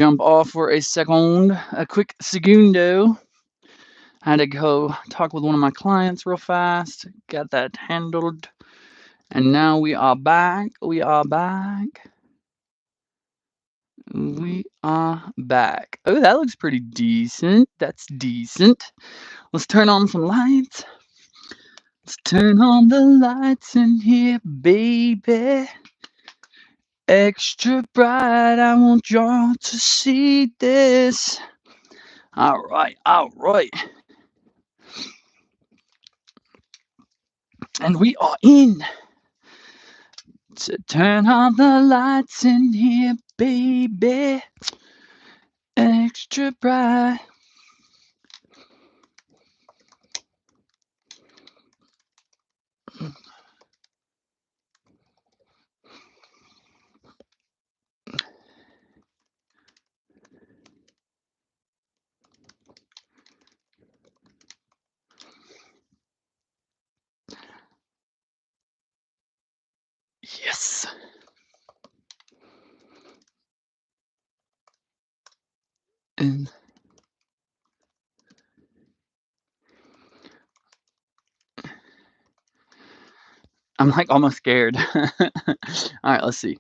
jump off for a quick segundo. Had to go talk with one of my clients real fast, got that handled, and now we are back. We are back. We are back. Oh, that looks pretty decent. That's decent. Let's turn on some lights. Let's turn on the lights in here, baby. Extra bright. I want y'all to see this. All right, all right. And we are in. So turn on the lights in here, baby. Extra bright. Yes. And I'm like almost scared. All right, let's see.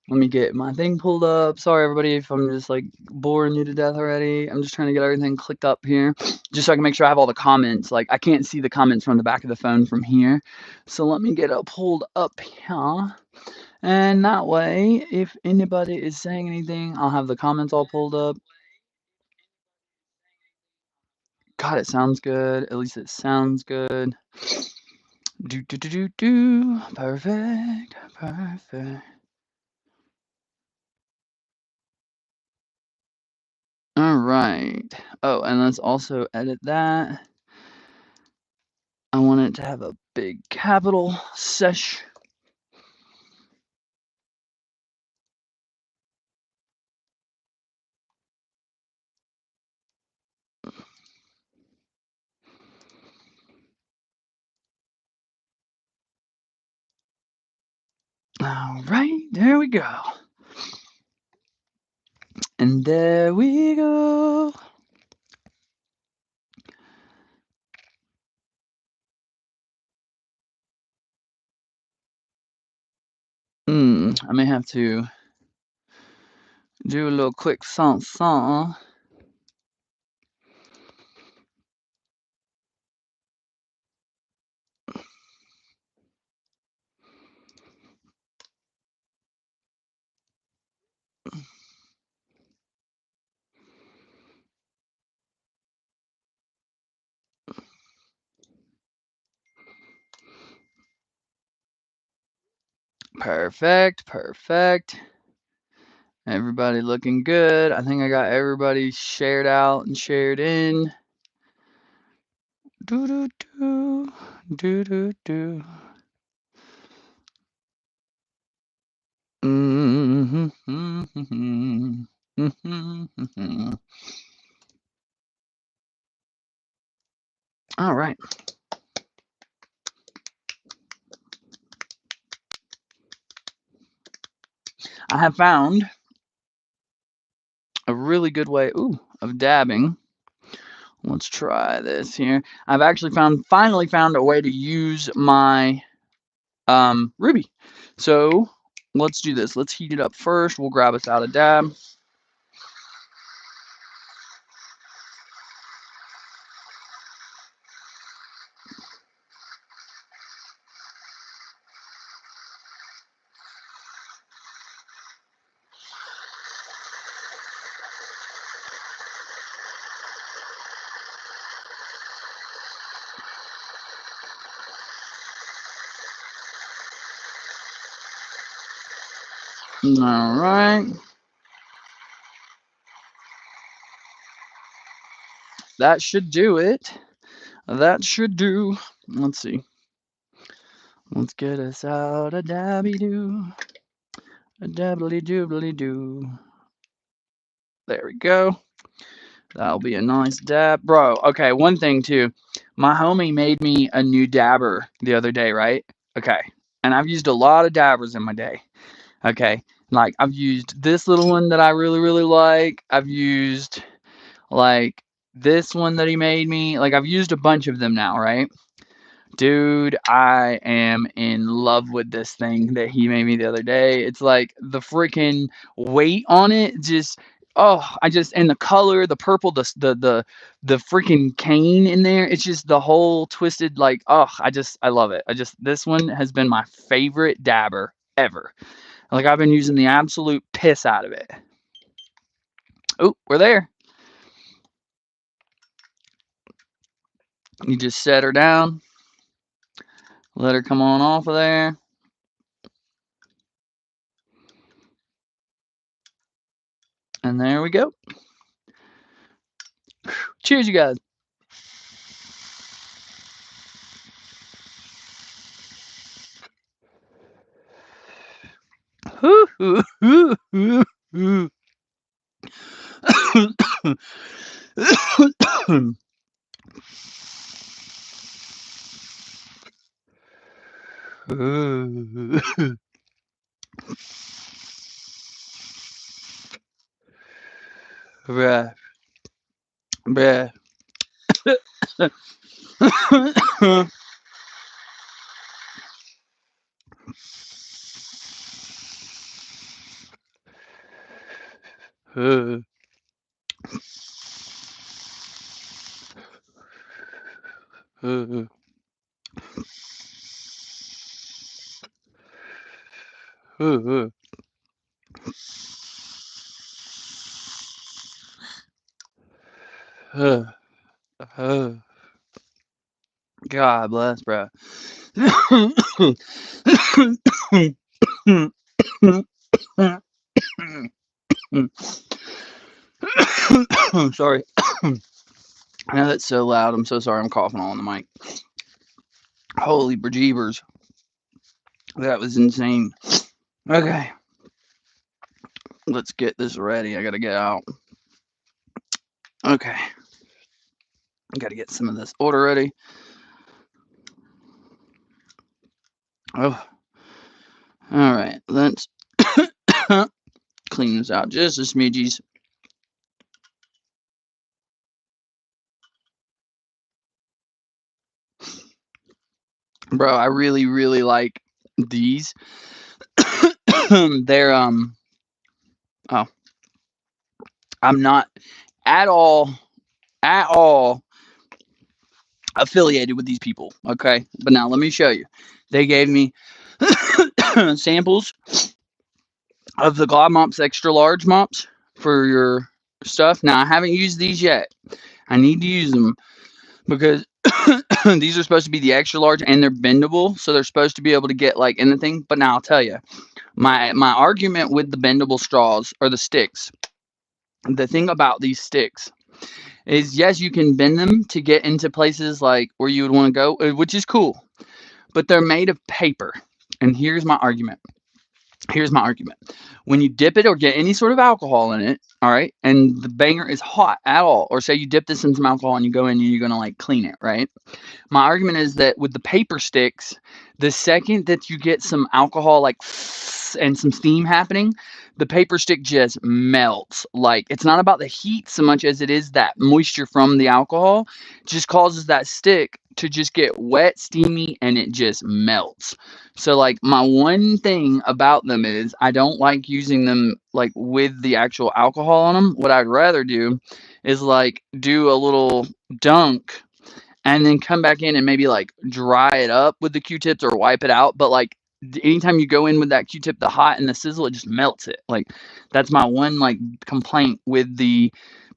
Let me get my thing pulled up. Sorry, everybody, if I'm just like boring you to death already. I'm just trying to get everything clicked up here, just so I can make sure I have all the comments. Like, I can't see the comments from the back of the phone from here. So let me get it pulled up here. And that way, if anybody is saying anything, I'll have the comments all pulled up. God, it sounds good. At least it sounds good. Do, do, do, do, do. Perfect. Perfect. All right. Oh, and let's also edit that. I want it to have a big capital Sesh. All right, there we go. And there we go. I may have to do a little quick song. Perfect, perfect. Everybody looking good. I think I got everybody shared out and shared in. Do do do do do do. All right. I have found a really good way of dabbing. Let's try this here. I've actually finally found a way to use my ruby. So let's do this. Let's heat it up first. We'll grab us out a dab. All right. That should do it. That should do. Let's see. Let's get us out a dabby doo. A dabbly doobly doo. There we go. That'll be a nice dab. Bro, okay, one thing too. My homie made me a new dabber the other day, right? Okay. And I've used a lot of dabbers in my day. Okay. Like, I've used this little one that I really, really like. I've used, like, this one that he made me. Like, I've used a bunch of them now, right? Dude, I am in love with this thing that he made me the other day. It's like the freaking weight on it just and the color, the purple, the freaking cane in there. It's just the whole twisted like I love it. This one has been my favorite dabber ever. Like I've been using the absolute piss out of it. Oh, we're there. You just set her down. Let her come on off of there. And there we go. Cheers, you guys. Bruh. Bruh. God bless, bro. Sorry. I know that's so loud. I'm so sorry. I'm coughing all on the mic. Holy bejeebers. That was insane. Okay. Let's get this ready. I gotta get out. Okay. I gotta get some of this order ready. Oh. Alright. Let's clean this out just a smidgies. Bro, I really, really like these. They're I'm not at all affiliated with these people, okay? But now let me show you. They gave me samples of the Glob Mops extra large mops for your stuff. Now I haven't used these yet. I need to use them because these are supposed to be the extra large and they're bendable, so they're supposed to be able to get like in the thing. But now I'll tell you, my argument with the bendable straws or the sticks. The thing about these sticks is yes, you can bend them to get into places like where you would want to go, which is cool, but they're made of paper. And here's my argument. When you dip it or get any sort of alcohol in it, all right, and the banger is hot at all, or say you dip this in some alcohol and you go in and you're going to like clean it, right? My argument is that with the paper sticks, the second that you get some alcohol like and some steam happening, the paper stick just melts. Like it's not about the heat so much as it is that moisture from the alcohol just causes that stick to just get wet, steamy, and it just melts. So like my one thing about them is I don't like using them like with the actual alcohol on them. What I'd rather do is like do a little dunk and then come back in and maybe like dry it up with the Q-tips or wipe it out. But like anytime you go in with that Q-tip, the hot and the sizzle, it just melts it. Like that's my one like complaint with the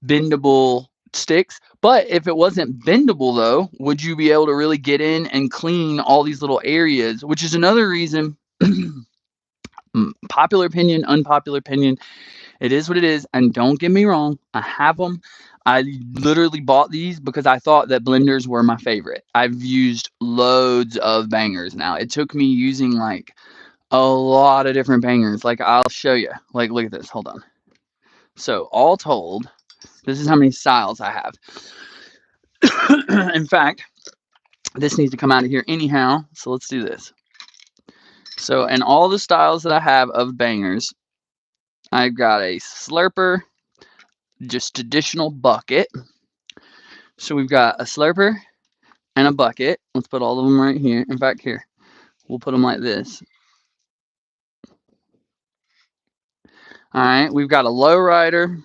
bendable sticks. But if it wasn't bendable though, would you be able to really get in and clean all these little areas? Which is another reason. Popular opinion, unpopular opinion. It is what it is. And don't get me wrong, I have them. I literally bought these because I thought that blenders were my favorite. I've used loads of bangers now. It took me using like a lot of different bangers. Like I'll show you. Like look at this. Hold on. So all told, this is how many styles I have. In fact, this needs to come out of here anyhow. So let's do this. So in all the styles that I have of bangers, I've got a slurper, just traditional bucket. So we've got a slurper and a bucket. Let's put all of them right here. In fact, here, we'll put them like this. All right, we've got a low rider.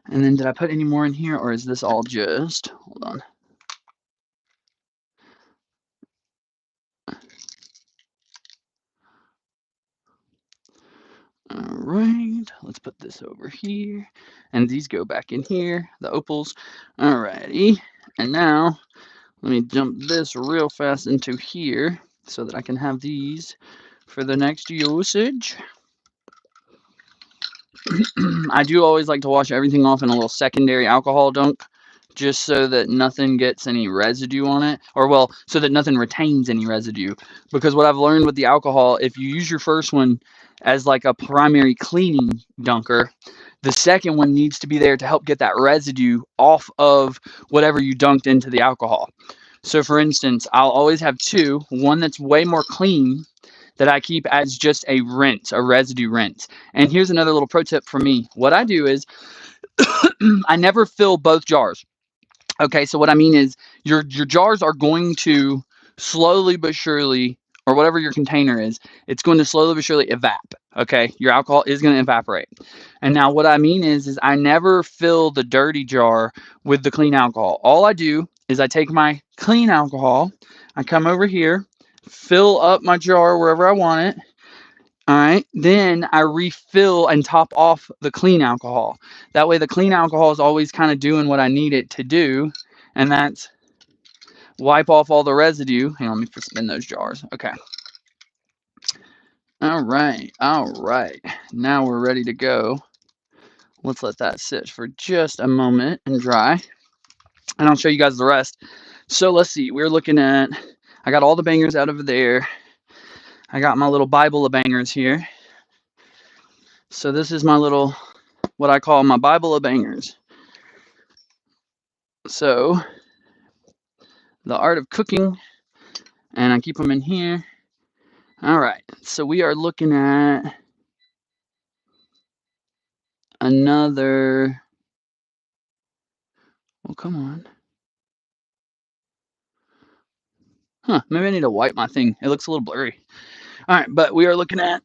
And then did I put any more in here, or is this all just, hold on. All right, let's put this over here. And these go back in here, the opals. All righty. And now, let me jump this real fast into here so that I can have these for the next usage. I do always like to wash everything off in a little secondary alcohol dunk, just so that nothing gets any residue on it, or well, so that nothing retains any residue. Because what I've learned with the alcohol, if you use your first one as like a primary cleaning dunker, the second one needs to be there to help get that residue off of whatever you dunked into the alcohol. So for instance, I'll always have two, one that's way more clean that I keep as just a rinse, a residue rinse. And here's another little pro tip for me. What I do is I never fill both jars. Okay, so what I mean is your jars are going to slowly but surely, or whatever your container is, it's going to slowly but surely evap. Okay, your alcohol is going to evaporate. And now what I mean is I never fill the dirty jar with the clean alcohol. All I do is I take my clean alcohol, I come over here, fill up my jar wherever I want it. All right, then I refill and top off the clean alcohol. That way the clean alcohol is always kind of doing what I need it to do, and that's wipe off all the residue. Hang on, let me spin those jars. Okay. All right. Now we're ready to go. Let's let that sit for just a moment and dry, and I'll show you guys the rest. So let's see. We're looking at, I got all the bangers out of there. I got my little Bible of bangers here. So this is my little, what I call my Bible of bangers. So the art of cooking, and I keep them in here. All right, so we are looking at another, well, come on. Maybe I need to wipe my thing. It looks a little blurry. All right, but we are looking at,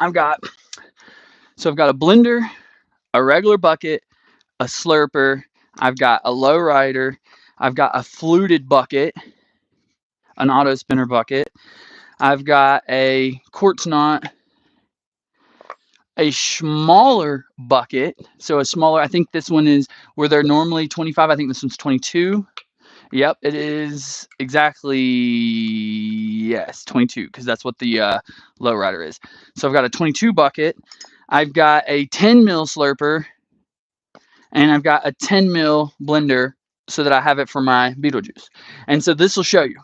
I've got a blender, a regular bucket, a slurper, I've got a low rider, I've got a fluted bucket, an auto spinner bucket, I've got a quartz knot, a smaller bucket. So a smaller, I think this one is where they're normally 25. I think this one's 22. Yep, it is exactly, yes, 22, because that's what the low rider is. So I've got a 22 bucket. I've got a 10 mil slurper, and I've got a 10 mil blender so that I have it for my Beetlejuice. And so this will show you.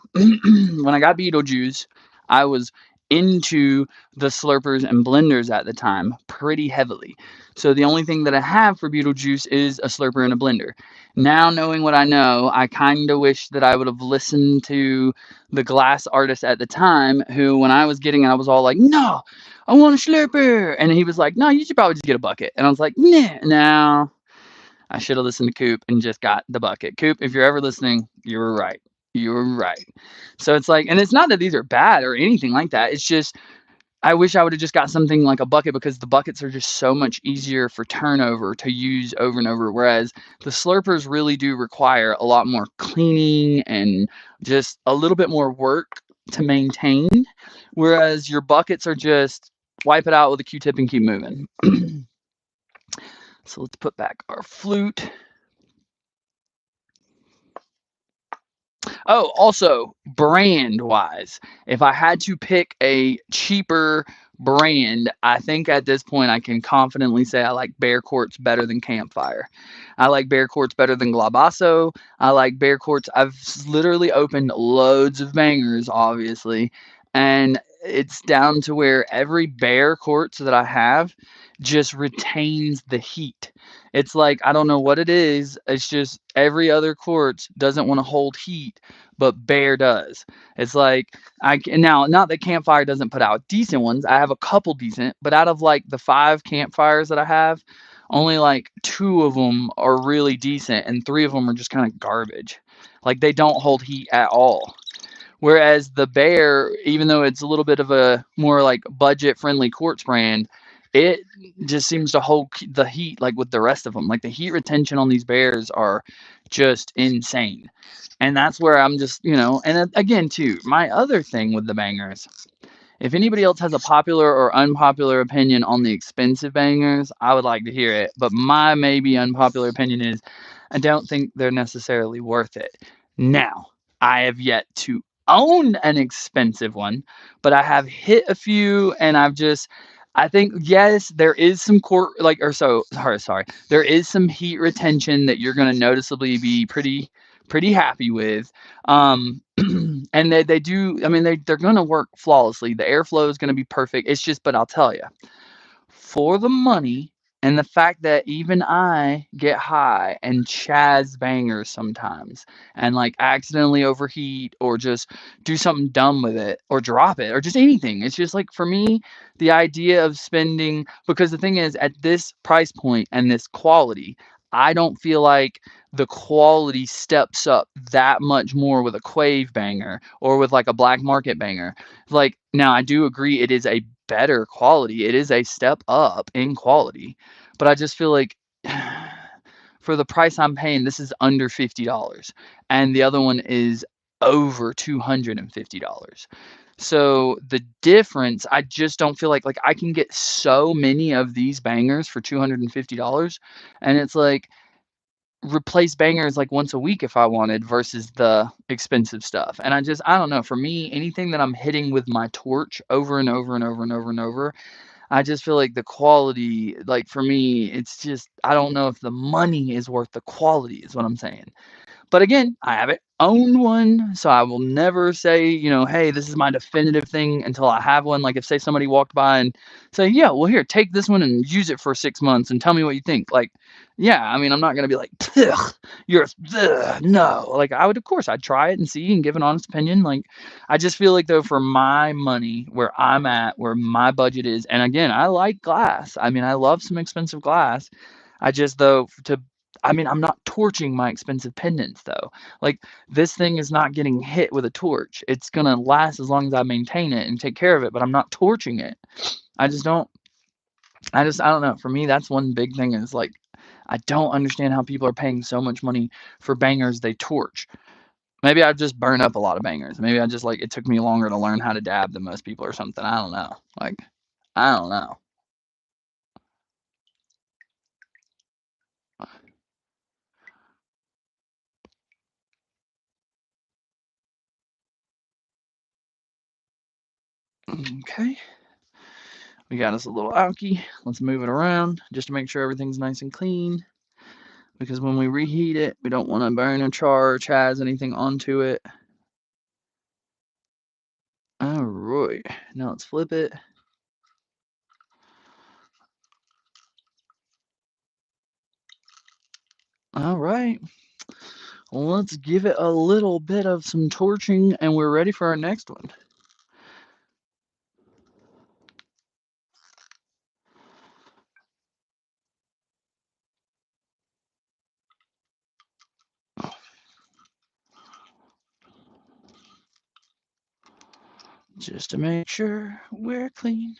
When I got Beetlejuice, I was into the slurpers and blenders at the time pretty heavily. So the only thing that I have for Beetlejuice is a slurper and a blender. Now, knowing what I know, I kind of wish that I would have listened to the glass artist at the time, who, when I was getting it, I was all like, no, I want a slurper. And he was like, no, you should probably just get a bucket. And I was like, nah, no. I should have listened to Coop and just got the bucket. Coop, if you're ever listening, you were right. You were right. So it's like, and it's not that these are bad or anything like that. It's just, I wish I would have just got something like a bucket, because the buckets are just so much easier for turnover to use over and over. Whereas the slurpers really do require a lot more cleaning and just a little bit more work to maintain. Whereas your buckets are just wipe it out with a Q-tip and keep moving. So let's put back our flute. Oh, also, brand-wise, if I had to pick a cheaper brand, I think at this point I can confidently say I like Bear Quartz better than Campfire. I like Bear Quartz better than Glabasso. I like Bear Quartz. I've literally opened loads of bangers, obviously, and it's down to where every bare quartz that I have just retains the heat. It's like I don't know what it is. It's just every other quartz doesn't want to hold heat, but bare does. It's like now not that campfire doesn't put out decent ones. I have a couple decent, but out of like the 5 campfires that I have, only like 2 of them are really decent, and 3 of them are just kind of garbage. Like they don't hold heat at all. Whereas the Bear, even though it's a little bit of a more like budget friendly quartz brand, it just seems to hold the heat like with the rest of them. Like the heat retention on these Bears are just insane. And that's where I'm just, and again, too, my other thing with the bangers, if anybody else has a popular or unpopular opinion on the expensive bangers, I would like to hear it. But my maybe unpopular opinion is I don't think they're necessarily worth it. Now, I have yet to own an expensive one, but I have hit a few and I think yes, there is some sorry, there is some heat retention that you're going to noticeably be pretty happy with. And they do, I mean, they're going to work flawlessly. The airflow is going to be perfect. It's just, but I'll tell you, for the money and the fact that even I get high and chaz bangers sometimes and like accidentally overheat or just do something dumb with it or drop it or just anything. It's just like for me, the idea of spending, because the thing is at this price point and this quality, I don't feel like the quality steps up that much more with a Quave banger or with like a black market banger. Like now I do agree it is a better quality. It is a step up in quality. But I just feel like for the price I'm paying, this is under $50. And the other one is over $250. So the difference, I just don't feel like I can get so many of these bangers for $250. And it's like replace bangers like once a week if I wanted versus the expensive stuff. And I don't know. For me, anything that I'm hitting with my torch over and over and over and over and over, I just feel like the quality, like for me, it's just, I don't know if the money is worth the quality, is what I'm saying. But again, I haven't owned one, so I will never say, hey, this is my definitive thing until I have one. Like if say somebody walked by and say, yeah, well here, take this one and use it for 6 months and tell me what you think. Like, yeah, I mean, I'm not gonna be like, no. Like I would, of course, I'd try it and see and give an honest opinion. Like I just feel like though for my money, where I'm at, where my budget is, and again, I like glass. I mean, I love some expensive glass. I just though to I mean, I'm not torching my expensive pendants though. Like this thing is not getting hit with a torch. It's gonna last as long as I maintain it and take care of it, but I'm not torching it. I just don't. I don't know. For me, that's one big thing is like I don't understand how people are paying so much money for bangers they torch. Maybe I've just burned up a lot of bangers. Maybe I just like it took me longer to learn how to dab than most people or something. I don't know. Like I don't know. Okay. We got us a little alky. Let's move it around just to make sure everything's nice and clean. Because when we reheat it, we don't want to burn or char or chaz anything onto it. All right. Now let's flip it. All right. Let's give it a little bit of some torching and we're ready for our next one. Just to make sure we're clean.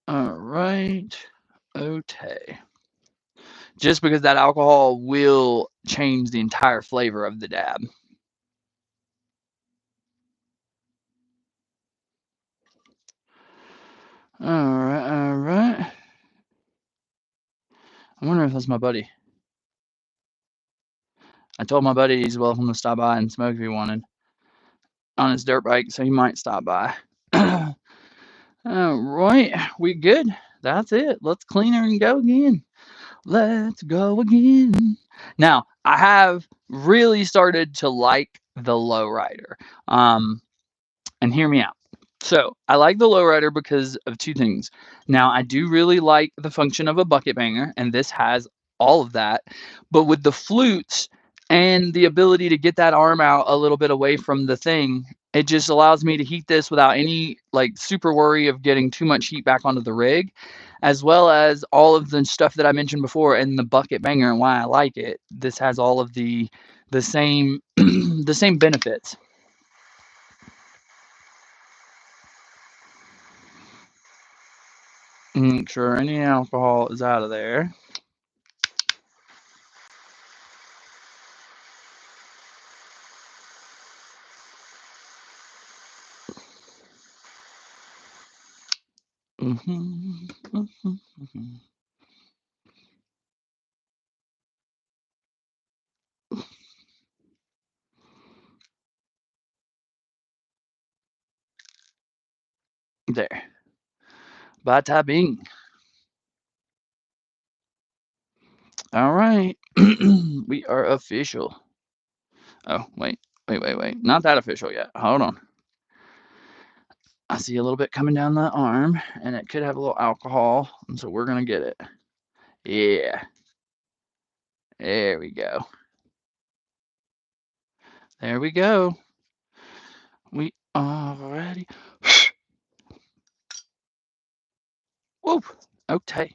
All right. Okay. Just because that alcohol will change the entire flavor of the dab. All right. All right. I wonder if that's my buddy. I told my buddy he's welcome to stop by and smoke if he wanted on his dirt bike, so he might stop by. All right, we good? That's it. Let's clean her and go again. Let's go again. Now, I have really started to like the lowrider. And hear me out. So I like the lowrider because of two things. Now I do really like the function of a bucket banger, and this has all of that. But with the flutes and the ability to get that arm out a little bit away from the thing, it just allows me to heat this without any like super worry of getting too much heat back onto the rig, as well as all of the stuff that I mentioned before and the bucket banger and why I like it. This has all of the same the same benefits. Make sure any alcohol is out of there. Mhm, mhm, mhm. There. Bada bing. All right. We are official. Oh, wait. Not that official yet. Hold on. I see a little bit coming down the arm, and it could have a little alcohol, and so we're gonna get it. Yeah. There we go. There we go. We are ready. Whoop. Okay.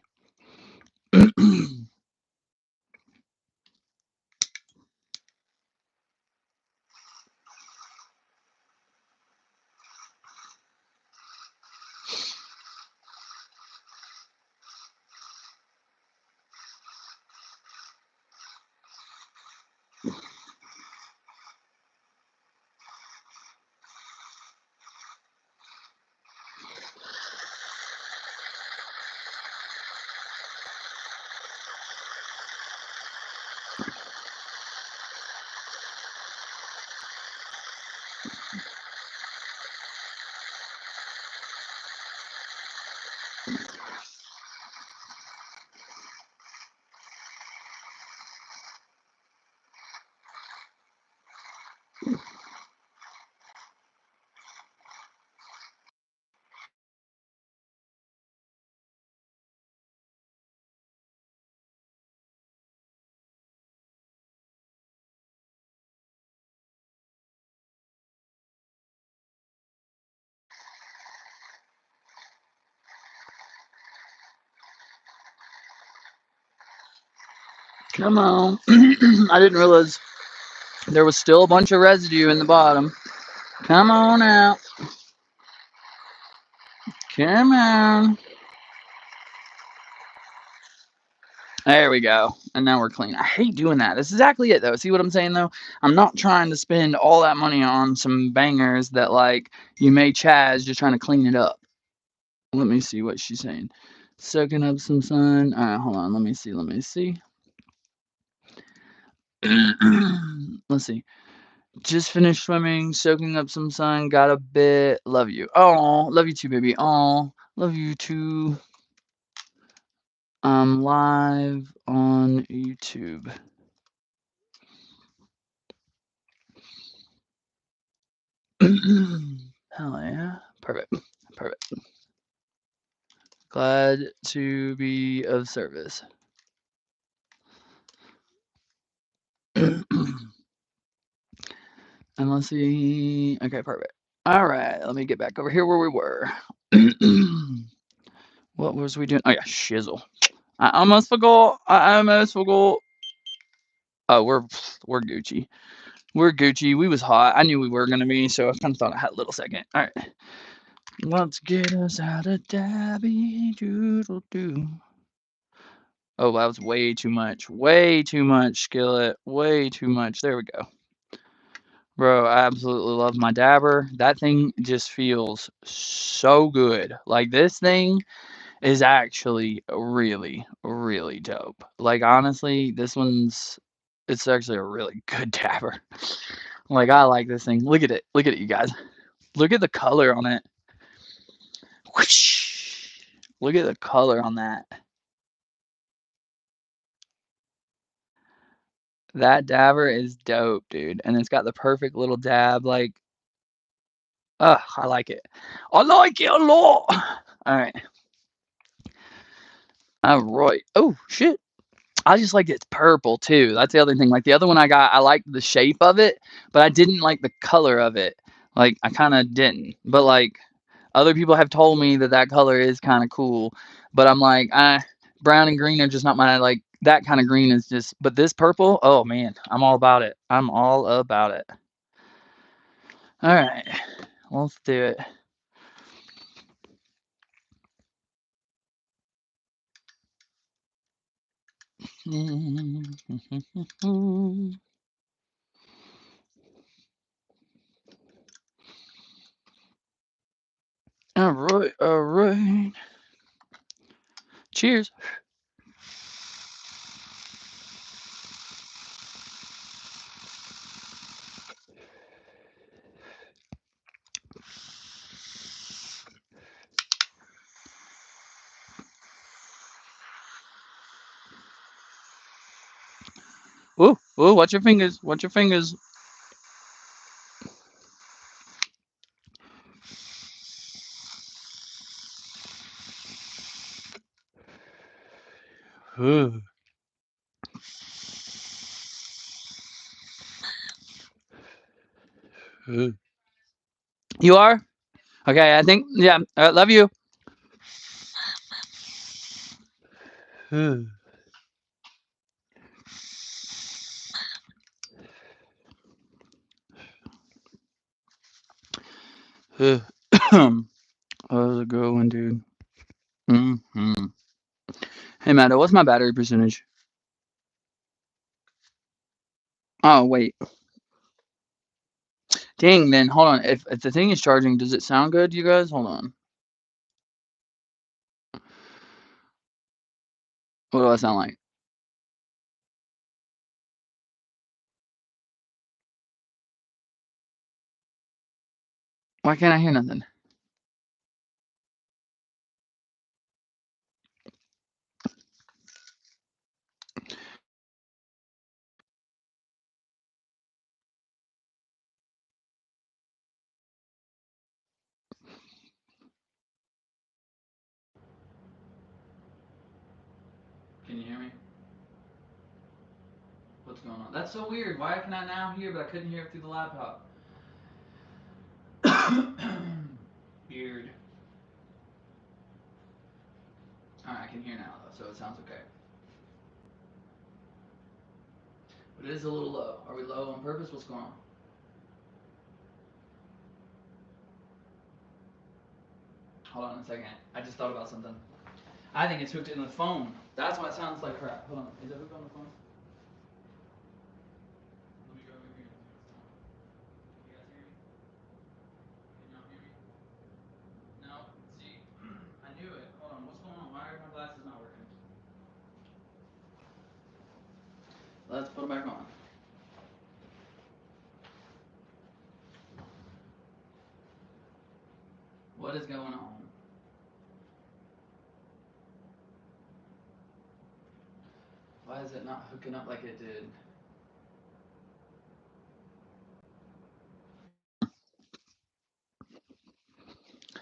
Come on. I didn't realize there was still a bunch of residue in the bottom. Come on out. Come on. There we go. And now we're clean. I hate doing that. That's exactly it, though. See what I'm saying, though? I'm not trying to spend all that money on some bangers that, like, you made Chaz just trying to clean it up. Let me see what she's saying. Soaking up some sun. All right, hold on. Let me see. Let's see. Just finished swimming, soaking up some sun. Got a bit. Love you. Oh, love you too, baby. Oh, love you too. I'm live on YouTube. Hell yeah. Perfect. Perfect. Glad to be of service. And let's see. Okay, perfect. All right, let me get back over here where we were. What was we doing? Oh yeah, shizzle. I almost forgot. Oh, we're Gucci. We're Gucci. We was hot. I knew we were gonna be, so I kind of thought I had a little second. All right, let's get us out of Dabby Doodle Doo. Oh, that was way too much. Way too much, Skillet. Way too much. There we go. Bro, I absolutely love my dabber. That thing just feels so good. Like this thing is actually really, really dope. Like honestly, it's actually a really good dabber. Like I like this thing. Look at it. Look at it, you guys. Look at the color on it. Whoosh. Look at the color on that. That dabber is dope, dude, and it's got the perfect little dab, like, ugh, I like it. I like it a lot. Alright. Alright. Oh, shit. I just like it's purple too. That's the other thing. Like the other one I got, I liked the shape of it, but I didn't like the color of it. Like I kind of didn't. But like other people have told me that that color is kind of cool, but I'm like, brown and green are just not my like. That kind of green is just. But this purple, oh man, I'm all about it. I'm all about it. All right, let's do it. All right, all right. Cheers. Ooh, ooh, watch your fingers. Watch your fingers. Ooh. Ooh. You are? Okay, I think, yeah. Love you. That was a good one, dude. Hmm. Hey, Matt, what's my battery percentage? Oh, wait. Dang, then hold on. If the thing is charging, does it sound good, you guys? Hold on. What do I sound like? Why can't I hear nothing? Can you hear me? What's going on? That's so weird. Why can I now hear, but I couldn't hear it through the laptop? Weird. Alright, I can hear now, though, so it sounds okay. But it is a little low. Are we low on purpose? What's going on? Hold on a second. I just thought about something. I think it's hooked in the phone. That's why it sounds like crap. Hold on. Is it hooked on the phone? Let me go over here and see what's going on. You guys hear me? Can y'all hear me? No. See? I knew it. Hold on. What's going on? Why are my glasses not working? Let's put them back on. What is going on? Why is it not hooking up like it did?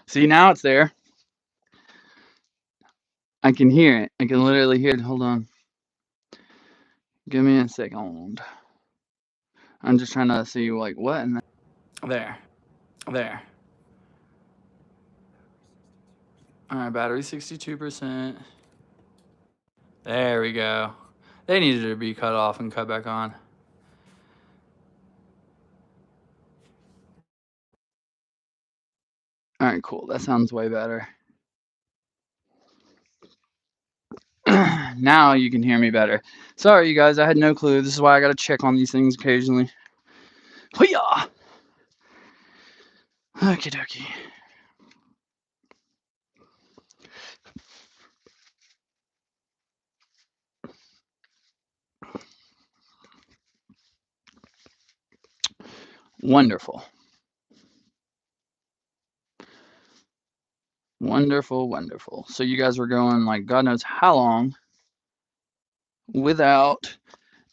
See, now it's there. I can hear it. I can literally hear it. Hold on. Give me a second. I'm just trying to see, like, what in the... There. There. Alright, battery 62%. There we go. They needed to be cut off and cut back on. Alright, cool. That sounds way better. Now you can hear me better. Sorry, you guys. I had no clue. This is why I gotta check on these things occasionally. Hoo-yah! Okie dokie. Wonderful. Wonderful, wonderful. So you guys were going like God knows how long without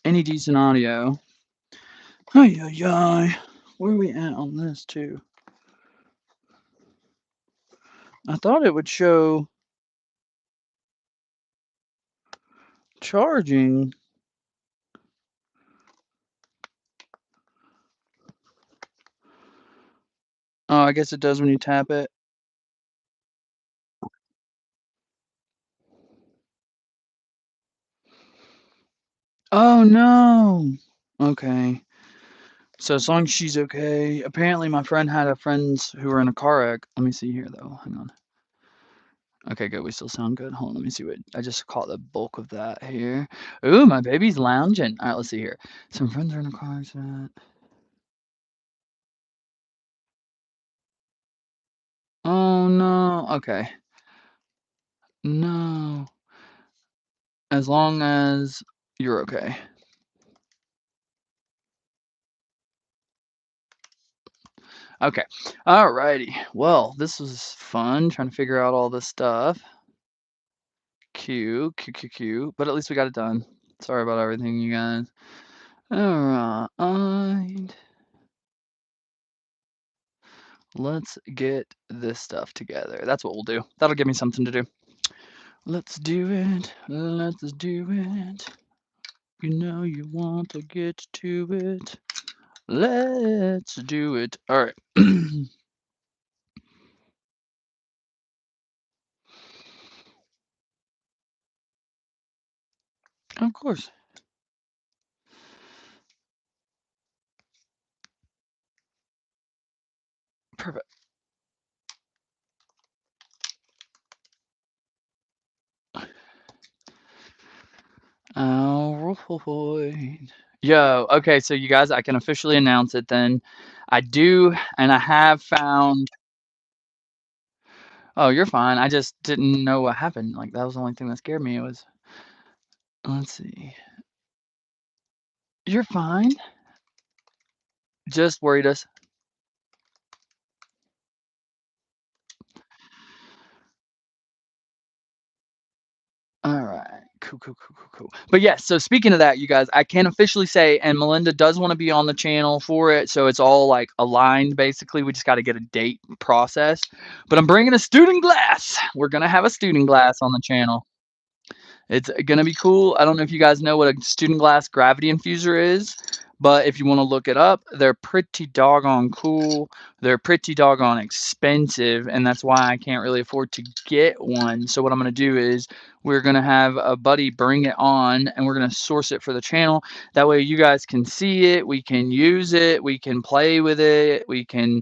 any decent audio. Ay, ay, ay. Where are we at on this, too? I thought it would show charging. Oh, I guess it does when you tap it. Oh, no. Okay. So as long as she's okay. Apparently, my friend had a friends who were in a car wreck. Let me see here, though. Hang on. Okay, good. We still sound good. Hold on. Let me see what I just caught the bulk of that here. Ooh, my baby's lounging. All right, let's see here. Some friends are in a car accident. Oh no. Okay. No. As long as you're okay. Okay. Alrighty. Well, this was fun trying to figure out all this stuff. Cute, cute, cute, cute. But at least we got it done. Sorry about everything, you guys. Alright. Let's get this stuff together. That's what we'll do. That'll give me something to do. Let's do it. Let's do it. You know you want to get to it. Let's do it. All right. Of course. Perfect. All right. Yo, okay, so you guys, I can officially announce it then. I do, and I have found. Oh, you're fine. I just didn't know what happened. Like, that was the only thing that scared me. It was, let's see. You're fine. Just worried us. All right. Cool, cool, cool, cool, cool. But yes, so speaking of that, you guys, I can officially say, and Melinda does want to be on the channel for it, so it's all like aligned basically. We just got to get a date process. But I'm bringing a student glass. We're gonna have a student glass on the channel. It's gonna be cool. I don't know if you guys know what a student glass gravity infuser is, but if you want to look it up, they're pretty doggone cool. They're pretty doggone expensive, and that's why I can't really afford to get one. So what I'm gonna do is we're gonna have a buddy bring it on, and we're gonna source it for the channel. That way you guys can see it, we can use it, we can play with it, we can,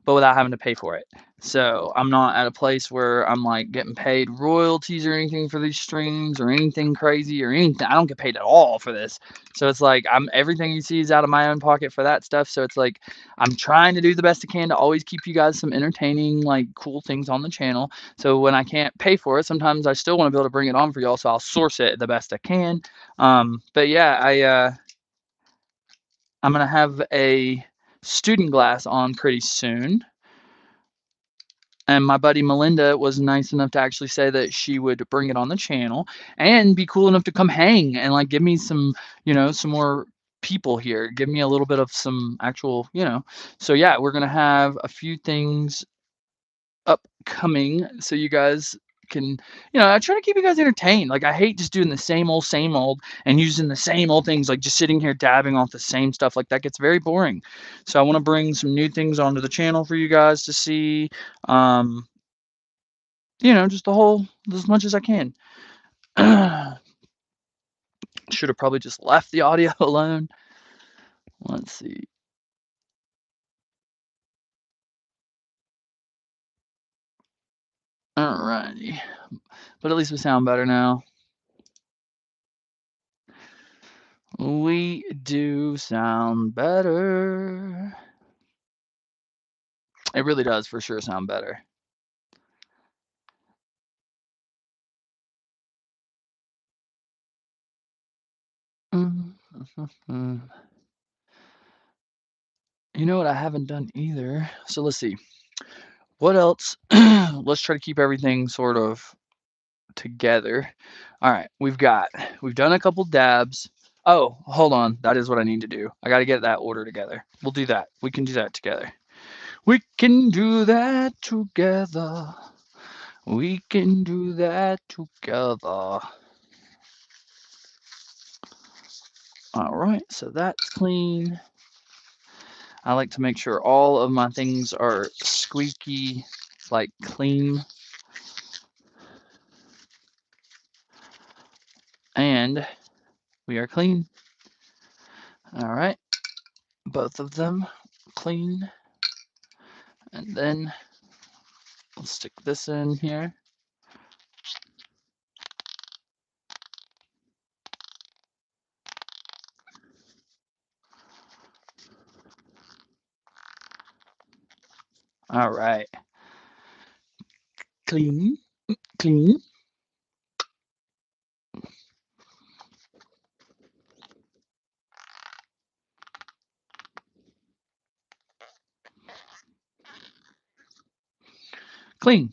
but without having to pay for it. So I'm not at a place where I'm like getting paid royalties or anything for these streams or anything crazy or anything. I don't get paid at all for this. So it's like I'm everything you see is out of my own pocket for that stuff. So it's like I'm trying to do the best I can to always keep you guys some entertaining, like cool things on the channel. So when I can't pay for it, sometimes I still want to be able to bring it on for y'all. So I'll source it the best I can. But yeah, I'm gonna have a student glass on pretty soon. And my buddy Melinda was nice enough to actually say that she would bring it on the channel and be cool enough to come hang and like give me some, some more people here. Give me a. Bit of some actual. So yeah, we're gonna have a few things upcoming so you guys can, I try to keep you guys entertained. Like I hate just doing the same old and using the same old things, like just sitting here dabbing off the same stuff. Like that gets very boring. So I want to bring some new things onto the channel for you guys to see. Um, just the whole as much as I can. Should have probably just left the audio alone. Let's see. Alrighty. But at least we sound better now. We do sound better. It really does for sure sound better. You know what I haven't done either? So let's see. What else? Let's try to keep everything sort of together. All right, we've done a couple dabs. Oh, hold on. That is what I need to do. I got to get that order together. We'll do that. We can do that together. We can do that together. We can do that together. All right, so that's clean. I like to make sure all of my things are squeaky, like clean. And we are clean. All right, both of them clean. And then we'll stick this in here. All right, clean, clean. Clean.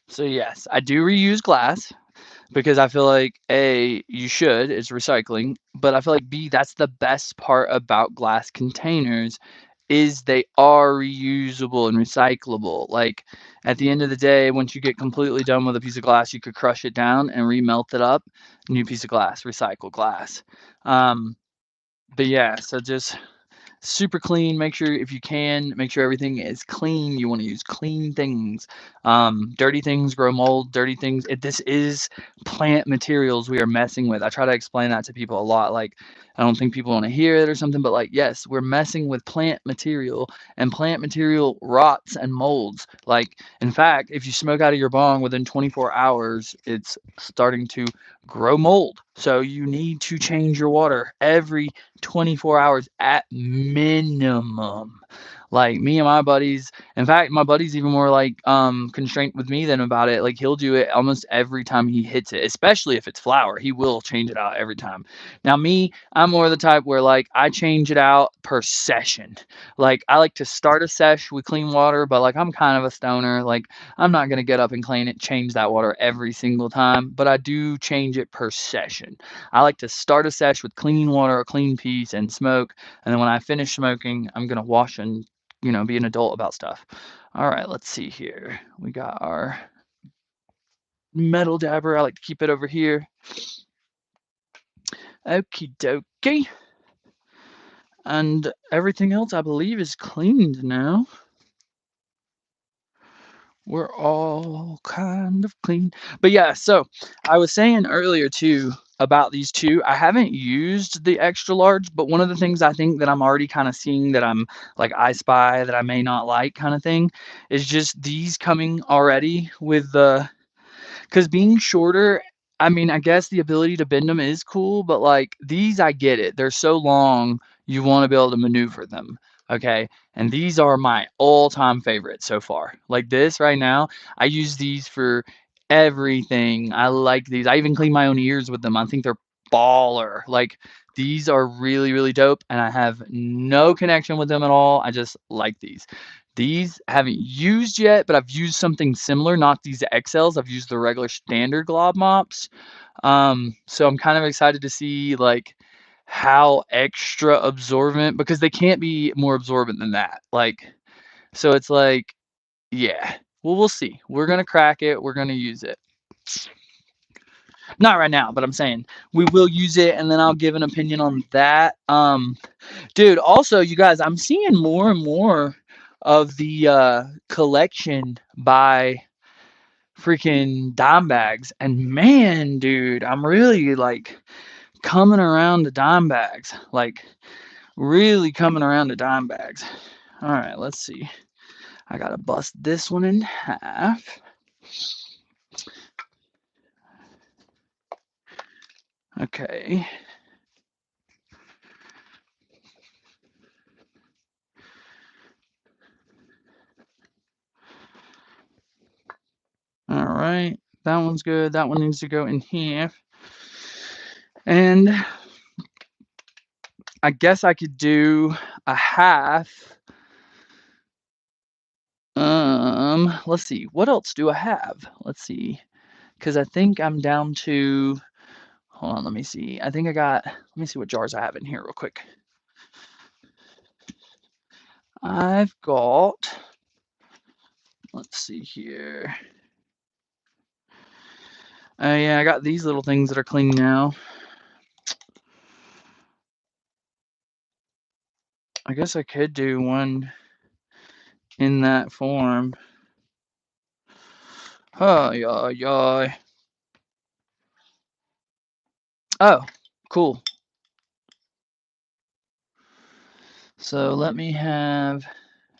So yes, I do reuse glass because I feel like A, you should, it's recycling, but I feel like B, that's the best part about glass containers is they are reusable and recyclable. Like at the end of the day, once you get completely done with a piece of glass, you could crush it down and remelt it up, new piece of glass, recycle glass. Um, but yeah, so just super clean. Make sure if you can, make sure everything is clean. You want to use clean things. Dirty things grow mold. Dirty things. This is plant materials we are messing with. I try to explain that to people a lot. Like, I don't think people want to hear it or something, but like, yes, we're messing with plant material, and plant material rots and molds. Like, in fact, if you smoke out of your bong within 24 hours, it's starting to grow mold. So you need to change your water every 24 hours at minimum. Like me and my buddies, in fact, my buddy's even more like constrained with me than about it. Like he'll do it almost every time he hits it, especially if it's flour. He will change it out every time. Now me, I'm more the type where like I change it out per session. Like I like to start a sesh with clean water, but like I'm kind of a stoner. Like I'm not gonna get up and clean it, change that water every single time, but I do change it per session. I like to start a sesh with clean water, a clean piece, and smoke. And then when I finish smoking, I'm gonna wash and be an adult about stuff. All right, let's see here. We got our metal dabber. I like to keep it over here. Okie dokie. And everything else, I believe, is cleaned now. We're all kind of clean. But yeah, so I was saying earlier too about these two. I haven't used the extra large, but one of the things I think that I'm already kind of seeing that I'm like I spy that I may not like kind of thing is just these coming already with the because being shorter, I mean, I guess the ability to bend them is cool, but like these, I get it. They're so long, you want to be able to maneuver them. Okay. And these are my all-time favorites so far. Like this right now, I use these for everything. I like these. I even clean my own ears with them. I think they're baller. Like these are really, really dope, and I have no connection with them at all. I just like these. These I haven't used yet, but I've used something similar, not these XLs. I've used the regular standard glob mops. So I'm kind of excited to see like how extra absorbent because they can't be more absorbent than that. Like, so it's like, yeah. Well, we'll see. We're gonna crack it. We're gonna use it. Not right now, but I'm saying we will use it, and then I'll give an opinion on that. Dude, also, you guys, I'm seeing more and more of the collection by freaking dime bags. And man, dude, I'm really like coming around to dime bags. Like, really coming around to dime bags. All right, let's see. I got to bust this one in half. Okay. All right. That one's good. That one needs to go in half. And I guess I could do a half Let's see. What else do I have? Let's see. Because I think I'm down to. Hold on, let me see. I think I got. Let me see what jars I have in here real quick. I've got. Let's see here. Yeah, I got these little things that are clean now. I guess I could do one in that form. Oh, yeah, yeah. Oh, cool. So let me have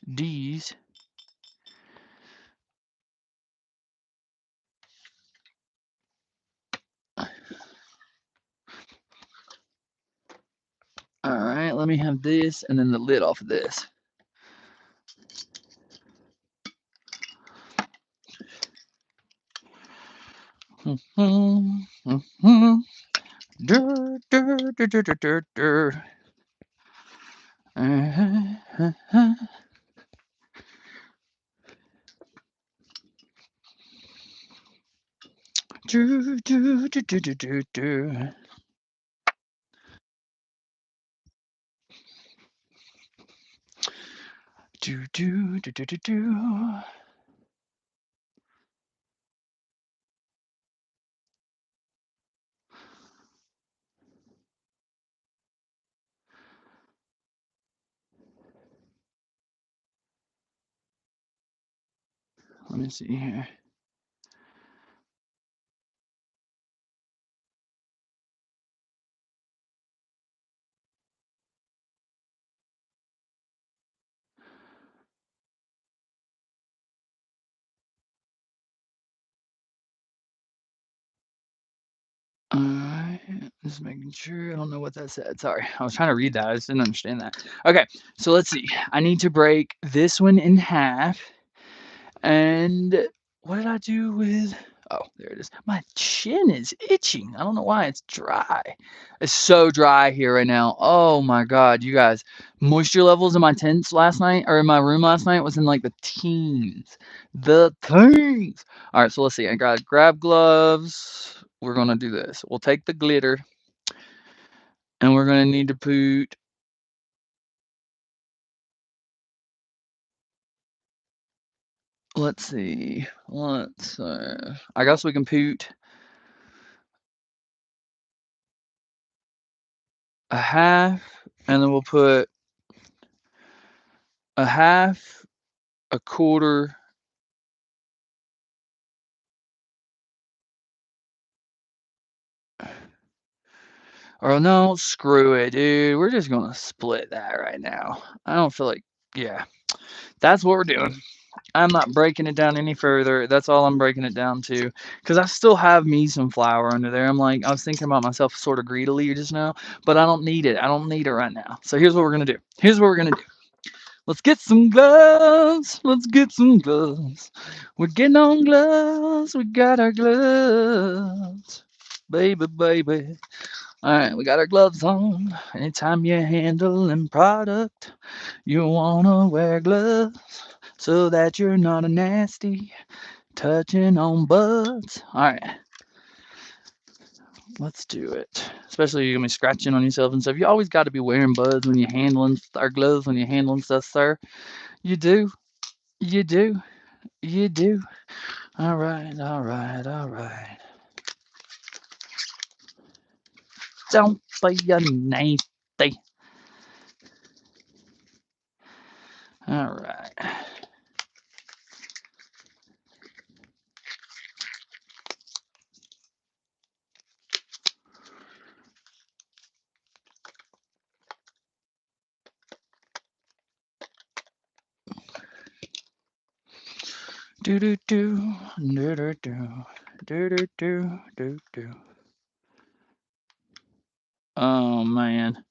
these. All right, let me have this and then the lid off of this. Let me see here. Alright, just making sure. I don't know what that said. Sorry, I was trying to read that. I just didn't understand that. Okay, so let's see. I need to break this one in half. And what did I do with? Oh, there it is. My chin is itching. I don't know why. It's dry. It's so dry here right now. Oh my God, you guys. Moisture levels in my tents last night or in my room last night was in like the teens. The teens. All right, so let's see. I got grab gloves. We're gonna do this. We'll take the glitter and we're gonna need to put. Let's see. I guess we can put a half, and then we'll put a half, a quarter. Or no, screw it, dude. We're just gonna split that right now. I don't feel like, yeah, that's what we're doing. I'm not breaking it down any further. That's all I'm breaking it down to. Because I still have me some flour under there. I'm like, I was thinking about myself sort of greedily just now, but I don't need it. I don't need it right now. So here's what we're gonna do. Here's what we're gonna do. Let's get some gloves. Let's get some gloves. We're getting on gloves. We got our gloves. Baby, baby. All right, we got our gloves on. Anytime you're handling product, you wanna wear gloves so that you're not a nasty touching on butts. All right, let's do it. Especially you're gonna be scratching on yourself and stuff. You always got to be wearing buds when you're handling our gloves when you're handling stuff, sir. You do. You do. You do. All right. All right. All right. Don't be a nasty. All right. Do do do do do do do do do do do. Oh man.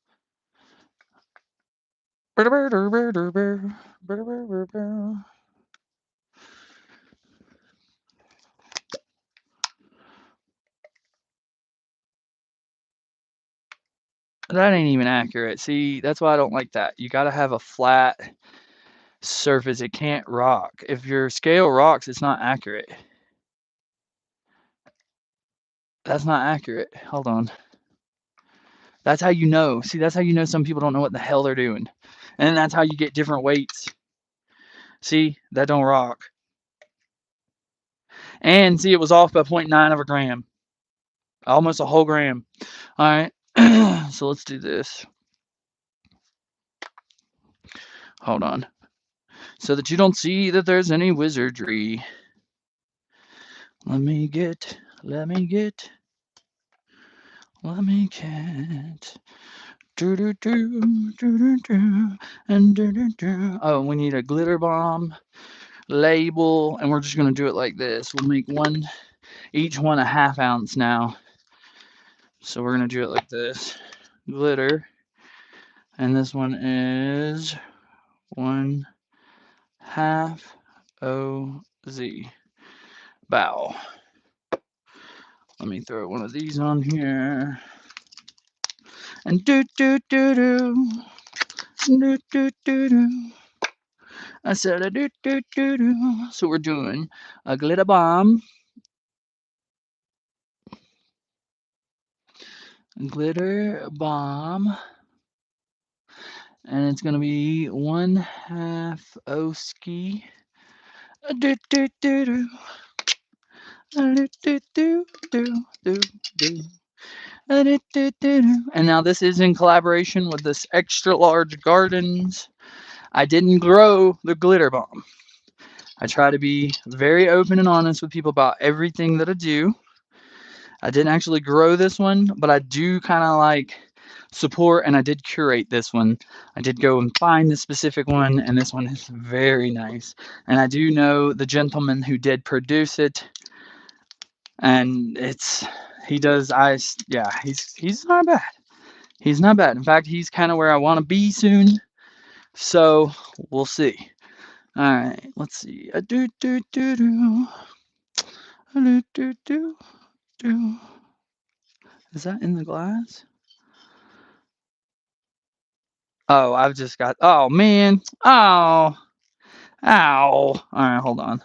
That ain't even accurate. See, that's why I don't like that. You gotta have a flat. surface. It can't rock. If your scale rocks, it's not accurate. That's not accurate. Hold on. That's how you know. See, that's how you know some people don't know what the hell they're doing. And that's how you get different weights. See, that don't rock. And see, it was off by 0.9 of a gram. Almost a whole gram. All right. So let's do this. Hold on. So that you don't see that there's any wizardry. Let me get. Do do do do do do and do do do. Oh, we need a glitter bomb label, and we're just gonna do it like this. We'll make each one a ½ ounce now. So we're gonna do it like this. Glitter, and this one is 1/2 OZ. Bow. Let me throw one of these on here. And do do do do. Do do do do. I said a do do do do. So we're doing a glitter bomb. Glitter bomb. And it's gonna be 1/2 Oski. Do do do do. Do do do do do do. And now this is in collaboration with this extra large gardens. I didn't grow the glitter bomb. I try to be very open and honest with people about everything that I do. I didn't actually grow this one, but I do kind of like support, and I did curate this one. I did go and find the specific one, and this one is very nice. And I do know the gentleman who did produce it, and he's not bad. He's not bad. In fact, he's kind of where I want to be soon. So we'll see. All right, let's see. Do do do do. Do do do do. Is that in the glass? Oh, I've just got. Oh man. Oh. Ow. All right, hold on.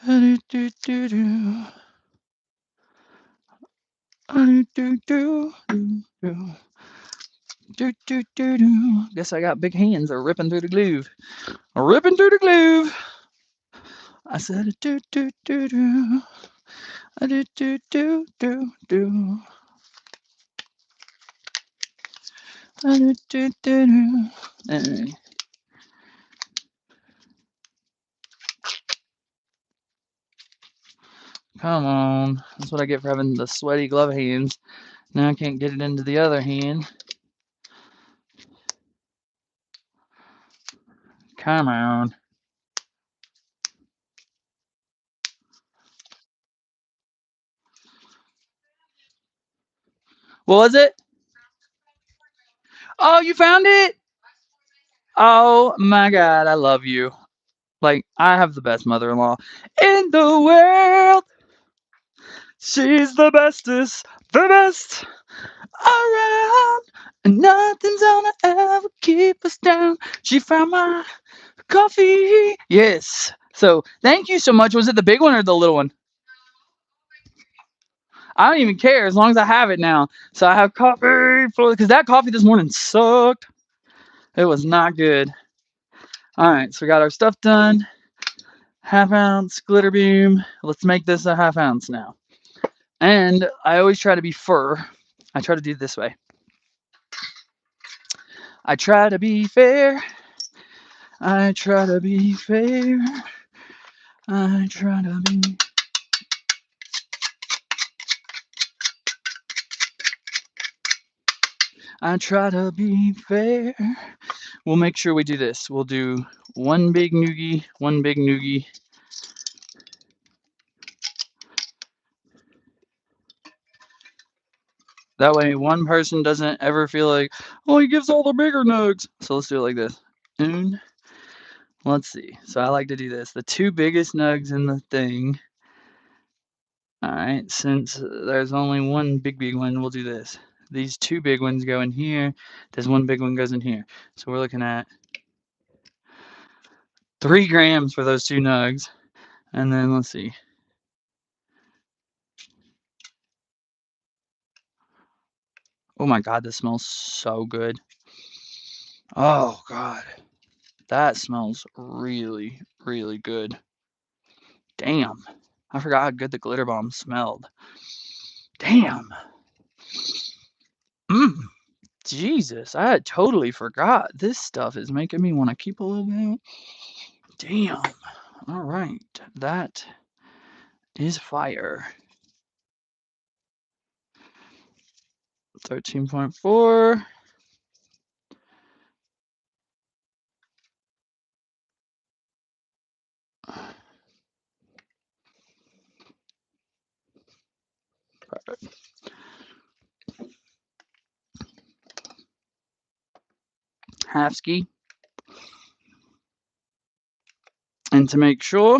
Do do do do. Do do do do. Do do do do. Guess I got big hands. They're ripping through the glue. Ripping through the glue. I said do do do do. Do do do do do. Do do do do. Come on. That's what I get for having the sweaty glove hands. Now I can't get it into the other hand. Come on. What was it? Oh, you found it? Oh my God, I love you. Like, I have the best mother-in-law in the world. She's the bestest, the best around. And nothing's gonna ever keep us down. She found my coffee. Yes. So thank you so much. Was it the big one or the little one? I don't even care as long as I have it now. So I have coffee because that coffee this morning sucked. It was not good. All right, so we got our stuff done. ½ ounce glitter beam. Let's make this a ½ ounce now. And I always try to be fur. I try to do it this way. I try to be fair. I try to be fair. I try to be. I try to be fair. We'll make sure we do this. We'll do one big noogie, one big noogie. That way one person doesn't ever feel like, oh, he gives all the bigger nugs. So let's do it like this. Let's see. So I like to do this. The two biggest nugs in the thing. All right, since there's only one big one, we'll do this. These two big ones go in here. This one big one goes in here. So we're looking at 3 grams for those 2 nugs. And then let's see. Oh my God, this smells so good. Oh God, that smells really, really good. Damn, I forgot how good the glitter bomb smelled. Damn. Mmm. Jesus, I had totally forgot. This stuff is making me want to keep a little bit. Damn. All right, that is fire. 13.4. Perfect. Half ski. And to make sure,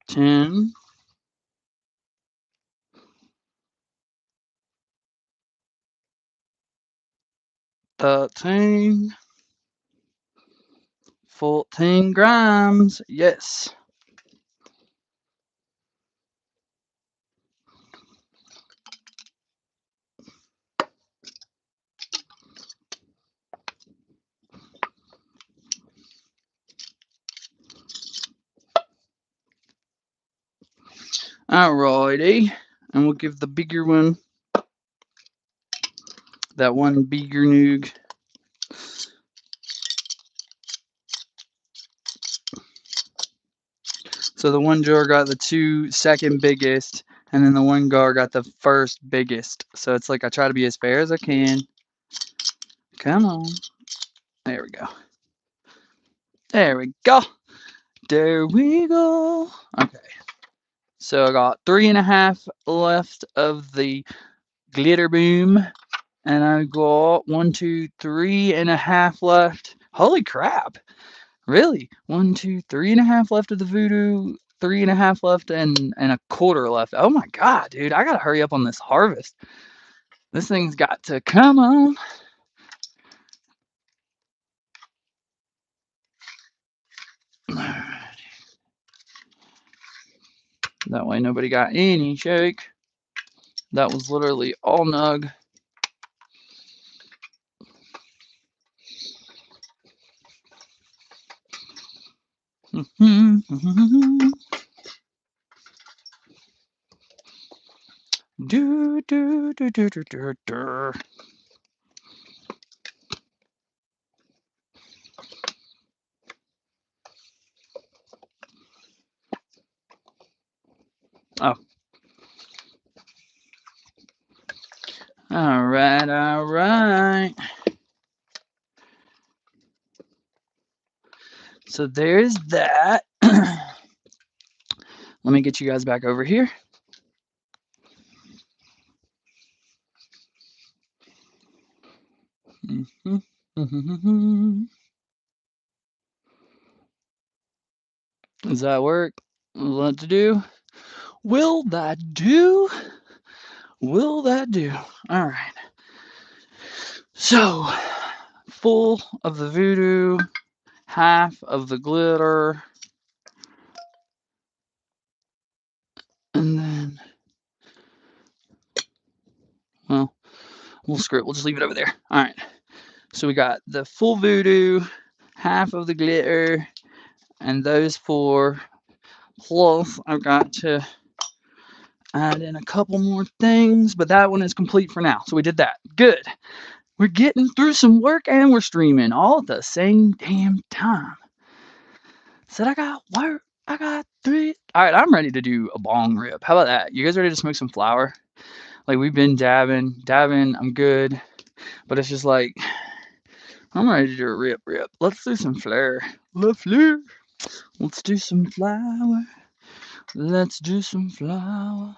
ten, 13, 14 grams. Yes. Alrighty. And we'll give the bigger one, that one bigger noog. So the one jar got the 2 second biggest, and then the one jar got the first biggest. So it's like I try to be as fair as I can. Come on. There we go. There we go. There we go. Okay. So I got 3.5 left of the glitter boom. And I got 1, 2, 3.5 left. Holy crap. Really? 1, 2, 3.5 left of the voodoo, 3.5 left, and a quarter left. Oh my God, dude. I gotta hurry up on this harvest. This thing's got to come on. That way nobody got any shake. That was literally all nug. Do, do, do, do, do, do, do. Oh. All right, all right. So there's that. Let me get you guys back over here. Does that work? What to do? Will that do? Will that do? All right. So, full of the voodoo, half of the glitter, and then, well, screw it. We'll just leave it over there. All right. So we got the full voodoo, half of the glitter, and those 4. Plus, I've got to add in a couple more things, but that one is complete for now. So we did that. Good. We're getting through some work and we're streaming all at the same damn time. Said I got work. I got 3. All right, I'm ready to do a bong rip. How about that? You guys ready to smoke some flower? Like we've been dabbing. I'm good, but it's just like I'm ready to do a rip. Let's do some flare. Let's do some flower. Let's do some flower.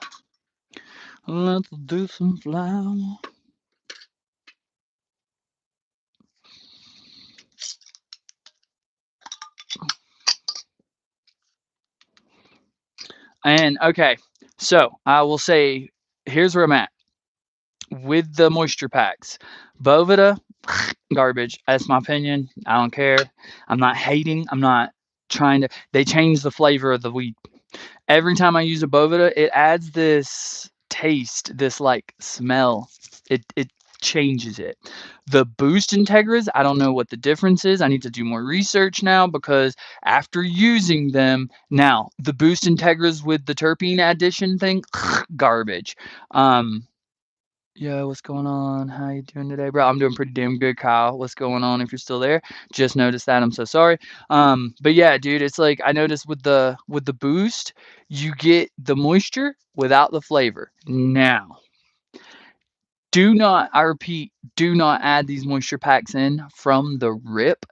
Let's do some flower. And okay, so I will say here's where I'm at with the moisture packs. Bovita, garbage. That's my opinion. I don't care. I'm not hating. I'm not trying to. They change the flavor of the weed. Every time I use a Bovita, it adds this taste, this like smell. It changes it. The Boost Integras, I don't know what the difference is. I need to do more research now because after using them, now the Boost Integras with the terpene addition thing, garbage. Um, Yo, what's going on? How you doing today, bro? I'm doing pretty damn good, Kyle. What's going on if you're still there? Just noticed that. I'm so sorry. But yeah, dude, it's like I noticed with the boost, you get the moisture without the flavor. Now, do not, I repeat, do not add these moisture packs in from the rip.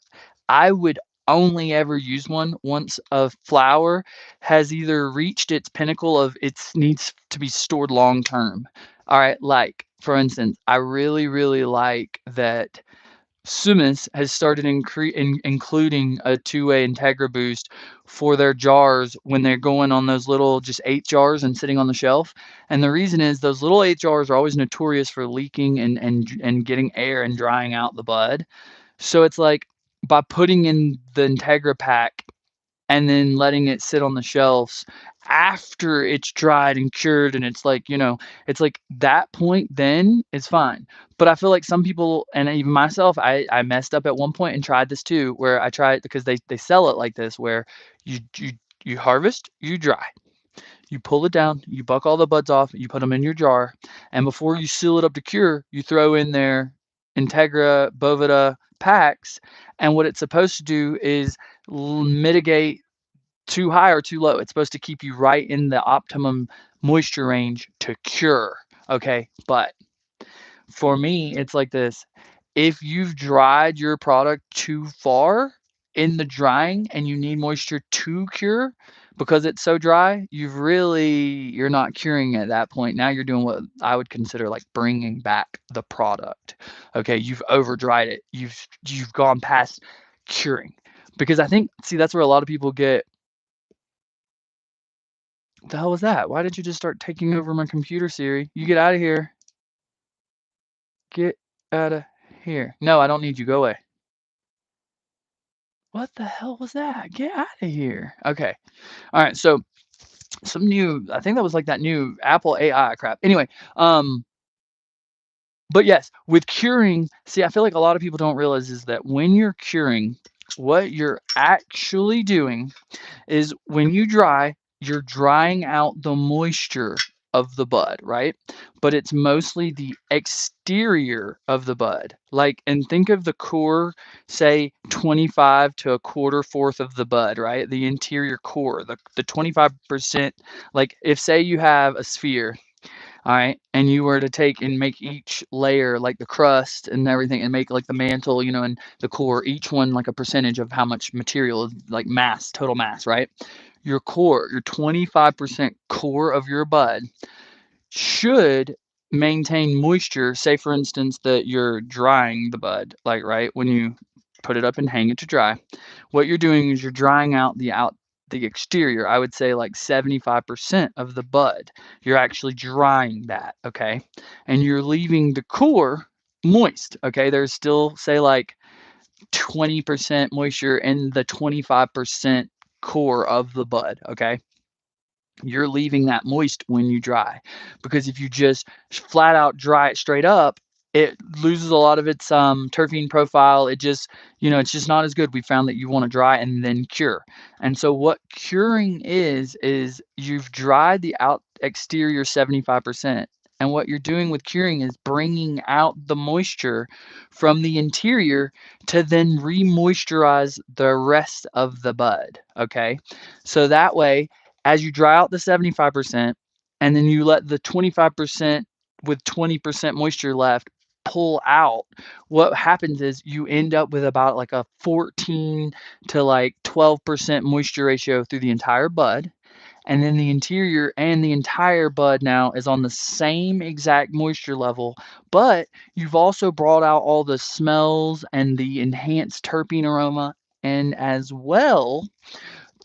I would only ever use one once a flower has either reached its pinnacle of its needs to be stored long term. All right, like for instance, I really, really like that Sumis has started including a two-way Integra Boost for their jars when they're going on those little just 8 jars and sitting on the shelf. And the reason is those little 8 jars are always notorious for leaking and getting air and drying out the bud. So it's like by putting in the Integra pack and then letting it sit on the shelves after it's dried and cured and it's like, it's like that point then is fine. But I feel like some people and even myself, I messed up at one point and tried this too, where I tried because they sell it like this where you harvest, you dry. You pull it down, you buck all the buds off, you put them in your jar, and before you seal it up to cure, you throw in their Integra Bovita packs. And what it's supposed to do is mitigate too high or too low. It's supposed to keep you right in the optimum moisture range to cure. Okay, but for me, it's like this. If you've dried your product too far in the drying and you need moisture to cure because it's so dry, you're not curing at that point. Now you're doing what I would consider like bringing back the product. Okay, you've over dried it. You've gone past curing. Because I think, see, that's where a lot of people get. What the hell was that? Why did you just start taking over my computer, Siri? You get out of here. Get out of here. No, I don't need you. Go away. What the hell was that? Get out of here. Okay. All right. So some new, I think that was like that new Apple AI crap. Anyway, but yes, with curing, see, I feel like a lot of people don't realize is that when you're curing, what you're actually doing is when you dry, you're drying out the moisture of the bud, right? But it's mostly the exterior of the bud. Like, and think of the core, say 25 to a quarter fourth of the bud, right? The interior core, the 25%. Like, if say you have a sphere, all right, and you were to take and make each layer like the crust and everything and make like the mantle, and the core, each one like a percentage of how much material, like mass, total mass, right? Your core, your 25% core of your bud should maintain moisture. Say for instance that you're drying the bud, like right when you put it up and hang it to dry, what you're doing is you're drying out the exterior. I would say like 75% of the bud. You're actually drying that, okay? And you're leaving the core moist, okay? There's still say like 20% moisture in the 25% core of the bud, okay? You're leaving that moist when you dry, because if you just flat out dry it straight up, it loses a lot of its terpene profile. It just, it's just not as good. We found that you want to dry and then cure. And so what curing is you've dried the out exterior 75%. And what you're doing with curing is bringing out the moisture from the interior to then re-moisturize the rest of the bud. Okay. So that way, as you dry out the 75% and then you let the 25% with 20% moisture left pull out, what happens is you end up with about like a 14 to like 12% moisture ratio through the entire bud. And then the interior and the entire bud now is on the same exact moisture level, but you've also brought out all the smells and the enhanced terpene aroma, and as well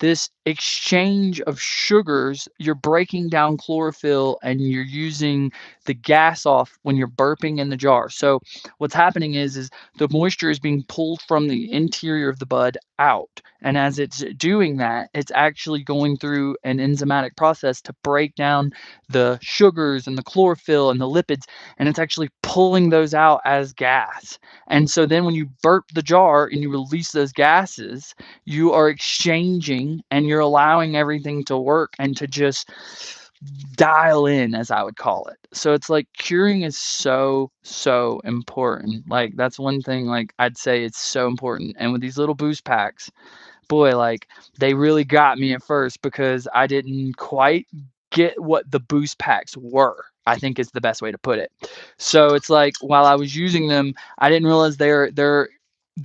this exchange of sugars, you're breaking down chlorophyll and you're using the gas off when you're burping in the jar. So what's happening is the moisture is being pulled from the interior of the bud out. And as it's doing that, it's actually going through an enzymatic process to break down the sugars and the chlorophyll and the lipids, and it's actually pulling those out as gas. And so then when you burp the jar and you release those gases, you are exchanging and you're allowing everything to work and to just dial in, as I would call it. So it's like curing is so, so important. Like that's one thing like I'd say it's so important. And with these little boost packs, boy, like they really got me at first because I didn't quite get what the boost packs were, I think is the best way to put it. So it's like while I was using them, I didn't realize they're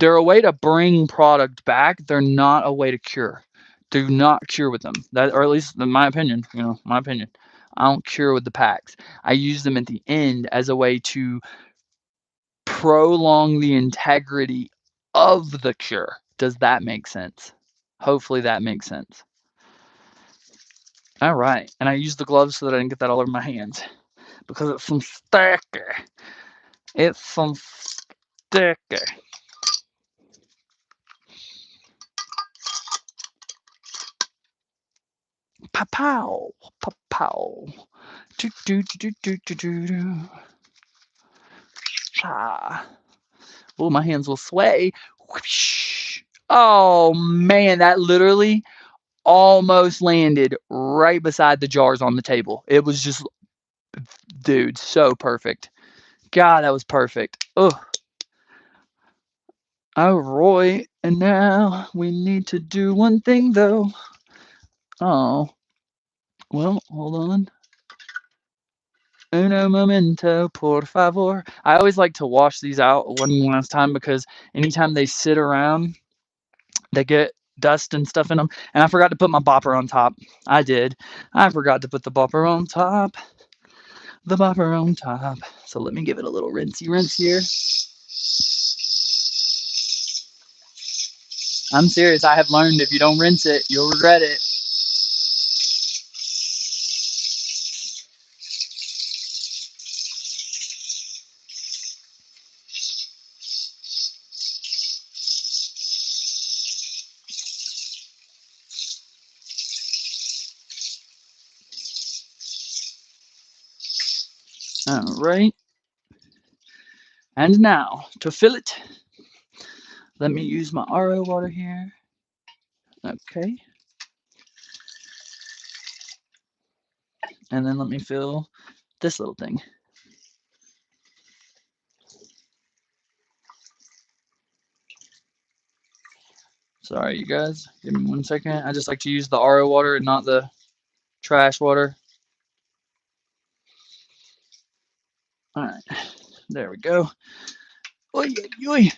a way to bring product back. They're not a way to cure. Do not cure with them. That, or at least in my opinion, my opinion. I don't cure with the packs. I use them at the end as a way to prolong the integrity of the cure. Does that make sense? Hopefully that makes sense. All right. And I used the gloves so that I didn't get that all over my hands because it's some sticky. It's some sticky. Pa-pow. Pa-pow. Do. Ah. Oh, my hands will sway. Whoosh. Oh, man. That literally almost landed right beside the jars on the table. It was just, dude, so perfect. God, that was perfect. Oh, all right. And now we need to do one thing, though. Oh, well, hold on. Uno momento, por favor. I always like to wash these out one last time because anytime they sit around, they get dust and stuff in them. And I forgot to put my bopper on top. I did. I forgot to put the bopper on top. The bopper on top. So let me give it a little rinsey rinse here. I'm serious. I have learned if you don't rinse it, you'll regret it. All right. And now to fill it, let me use my RO water here. Okay. And then let me fill this little thing. Sorry, you guys. Give me 1 second. I just like to use the RO water and not the trash water. All right. There we go. Oy, oy.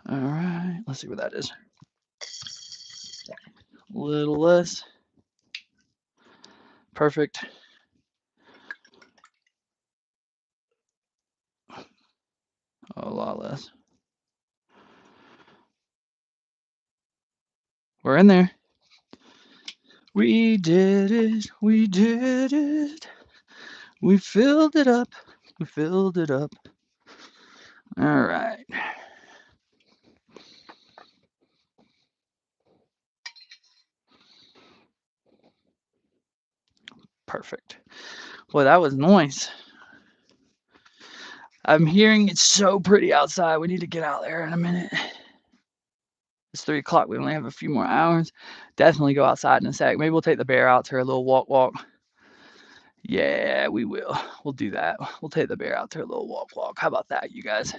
All right. Let's see what that is. A little less. Perfect. A lot less. We're in there. We did it. We did it. We filled it up. We filled it up. All right. Perfect. Boy, that was nice. I'm hearing it's so pretty outside. We need to get out there in a minute. It's 3 o'clock. We only have a few more hours. Definitely go outside in a sec. Maybe we'll take the bear out to her little walk. Yeah, we will. We'll do that. We'll take the bear out to her little walk. How about that, you guys?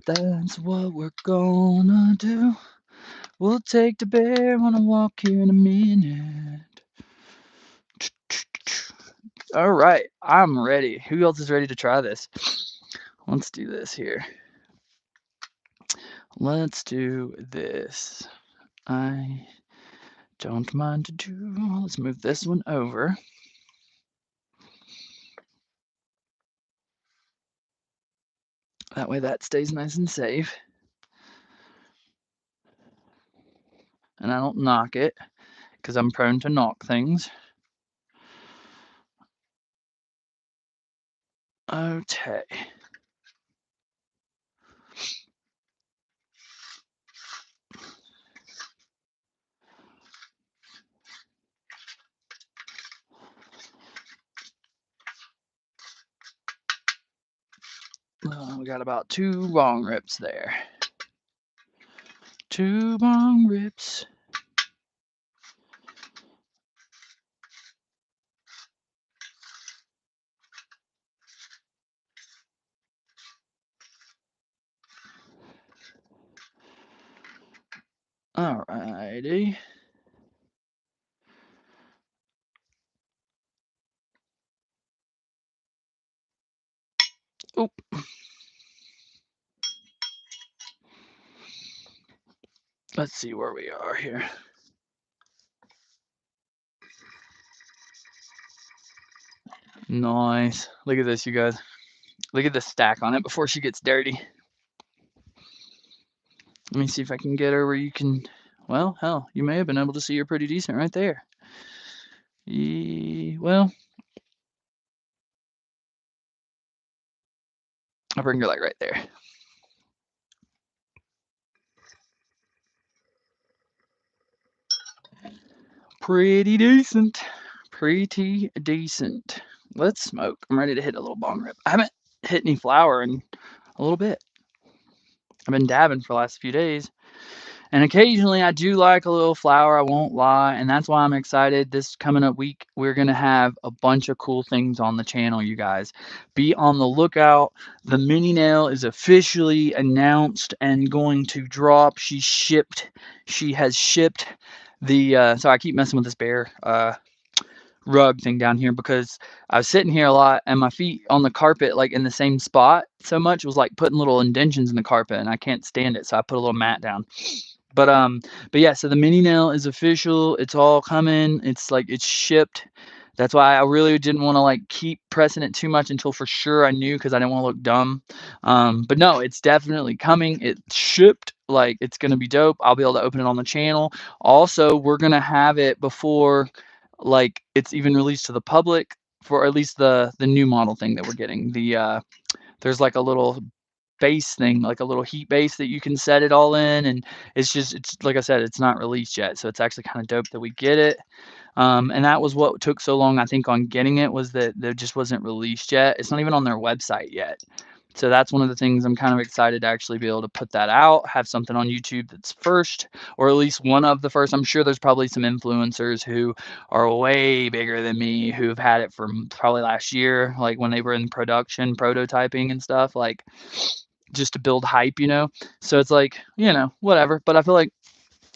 That's what we're gonna do. We'll take the bear on a walk here in a minute. All right, I'm ready. Who else is ready to try this? Let's do this here. Let's do this. I don't mind to do. Let's move this one over. That way that stays nice and safe. and I don't knock it because I'm prone to knock things. Okay. We got about 2 bong rips there. 2 bong rips. Alrighty. Oop. Let's see where we are here. Nice. Look at this, you guys. Look at the stack on it before she gets dirty. Let me see if I can get her where you can. Well, hell, you may have been able to see her pretty decent right there. Well, I'll bring her like right there. Pretty decent. Pretty decent. Let's smoke. I'm ready to hit a little bong rip. I haven't hit any flower in a little bit. I've been dabbing for the last few days. And occasionally I do like a little flower, I won't lie. And that's why I'm excited. This coming up week, we're going to have a bunch of cool things on the channel, you guys. Be on the lookout. The mini nail is officially announced and going to drop. She has shipped the, so I keep messing with this bear rug thing down here because I was sitting here a lot and my feet on the carpet like in the same spot so much it was like putting little indentions in the carpet and I can't stand it, so I put a little mat down. But yeah, so the mini nail is official. It's all coming. It's like it's shipped. That's why I really didn't want to like keep pressing it too much until for sure I knew, because I didn't want to look dumb. But no, it's definitely coming. It's shipped. Like it's gonna be dope. I'll be able to open it on the channel. Also, we're gonna have it before like it's even released to the public, for at least the new model thing that we're getting. There's like a little base thing, like a little heat base that you can set it all in, and it's like I said, it's not released yet, so it's actually kind of dope that we get it. And that was what took so long, I think, on getting it, was that there just wasn't released yet. It's not even on their website yet. So that's one of the things I'm kind of excited to actually be able to put that out, have something on YouTube that's first, or at least one of the first. I'm sure there's probably some influencers who are way bigger than me who've had it for probably last year, like when they were in production, prototyping and stuff, like just to build hype, you know? So it's like, whatever. But I feel like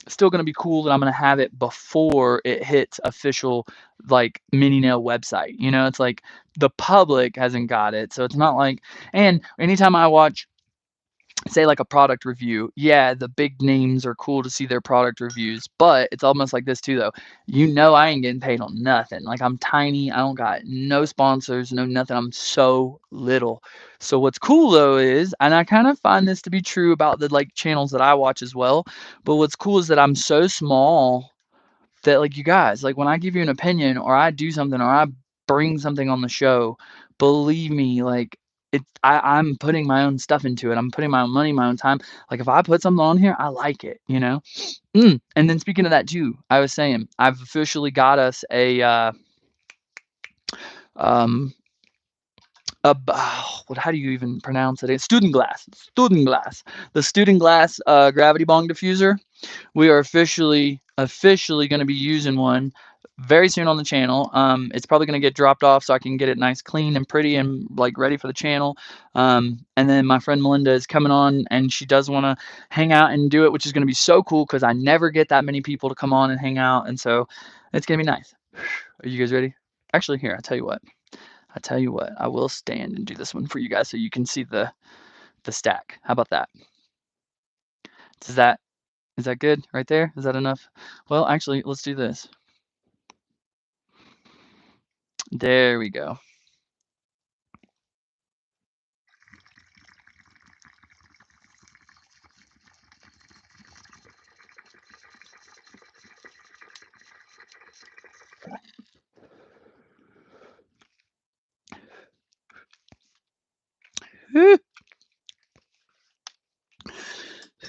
it's still going to be cool that I'm going to have it before it hits official, like, mini nail website. It's like the public hasn't got it. So it's not like, and anytime I watch, say, like a product review, yeah, the big names are cool to see their product reviews, but it's almost like this too, though. I ain't getting paid on nothing. Like, I'm tiny, I don't got no sponsors, no nothing. I'm so little. So what's cool though is, and I kind of find this to be true about the like channels that I watch as well, but what's cool is that I'm so small that, like, you guys, like when I give you an opinion or I do something or I bring something on the show, believe me, like I'm putting my own stuff into it. I'm putting my own money, my own time. Like if I put something on here, I like it, you know? And then speaking of that too, I was saying I've officially got us um what, how do you even pronounce it? It's student glass. The student glass gravity bong diffuser. We are officially going to be using one very soon on the channel. It's probably going to get dropped off so I can get it nice, clean, and pretty, and like ready for the channel. And then my friend Melinda is coming on, and she does want to hang out and do it, which is going to be so cool because I never get that many people to come on and hang out, and so it's going to be nice. Are you guys ready? Actually, here, I tell you what. I will stand and do this one for you guys so you can see the stack. How about that? Does that Is that good right there? Is that enough? Well, actually, let's do this. There we go.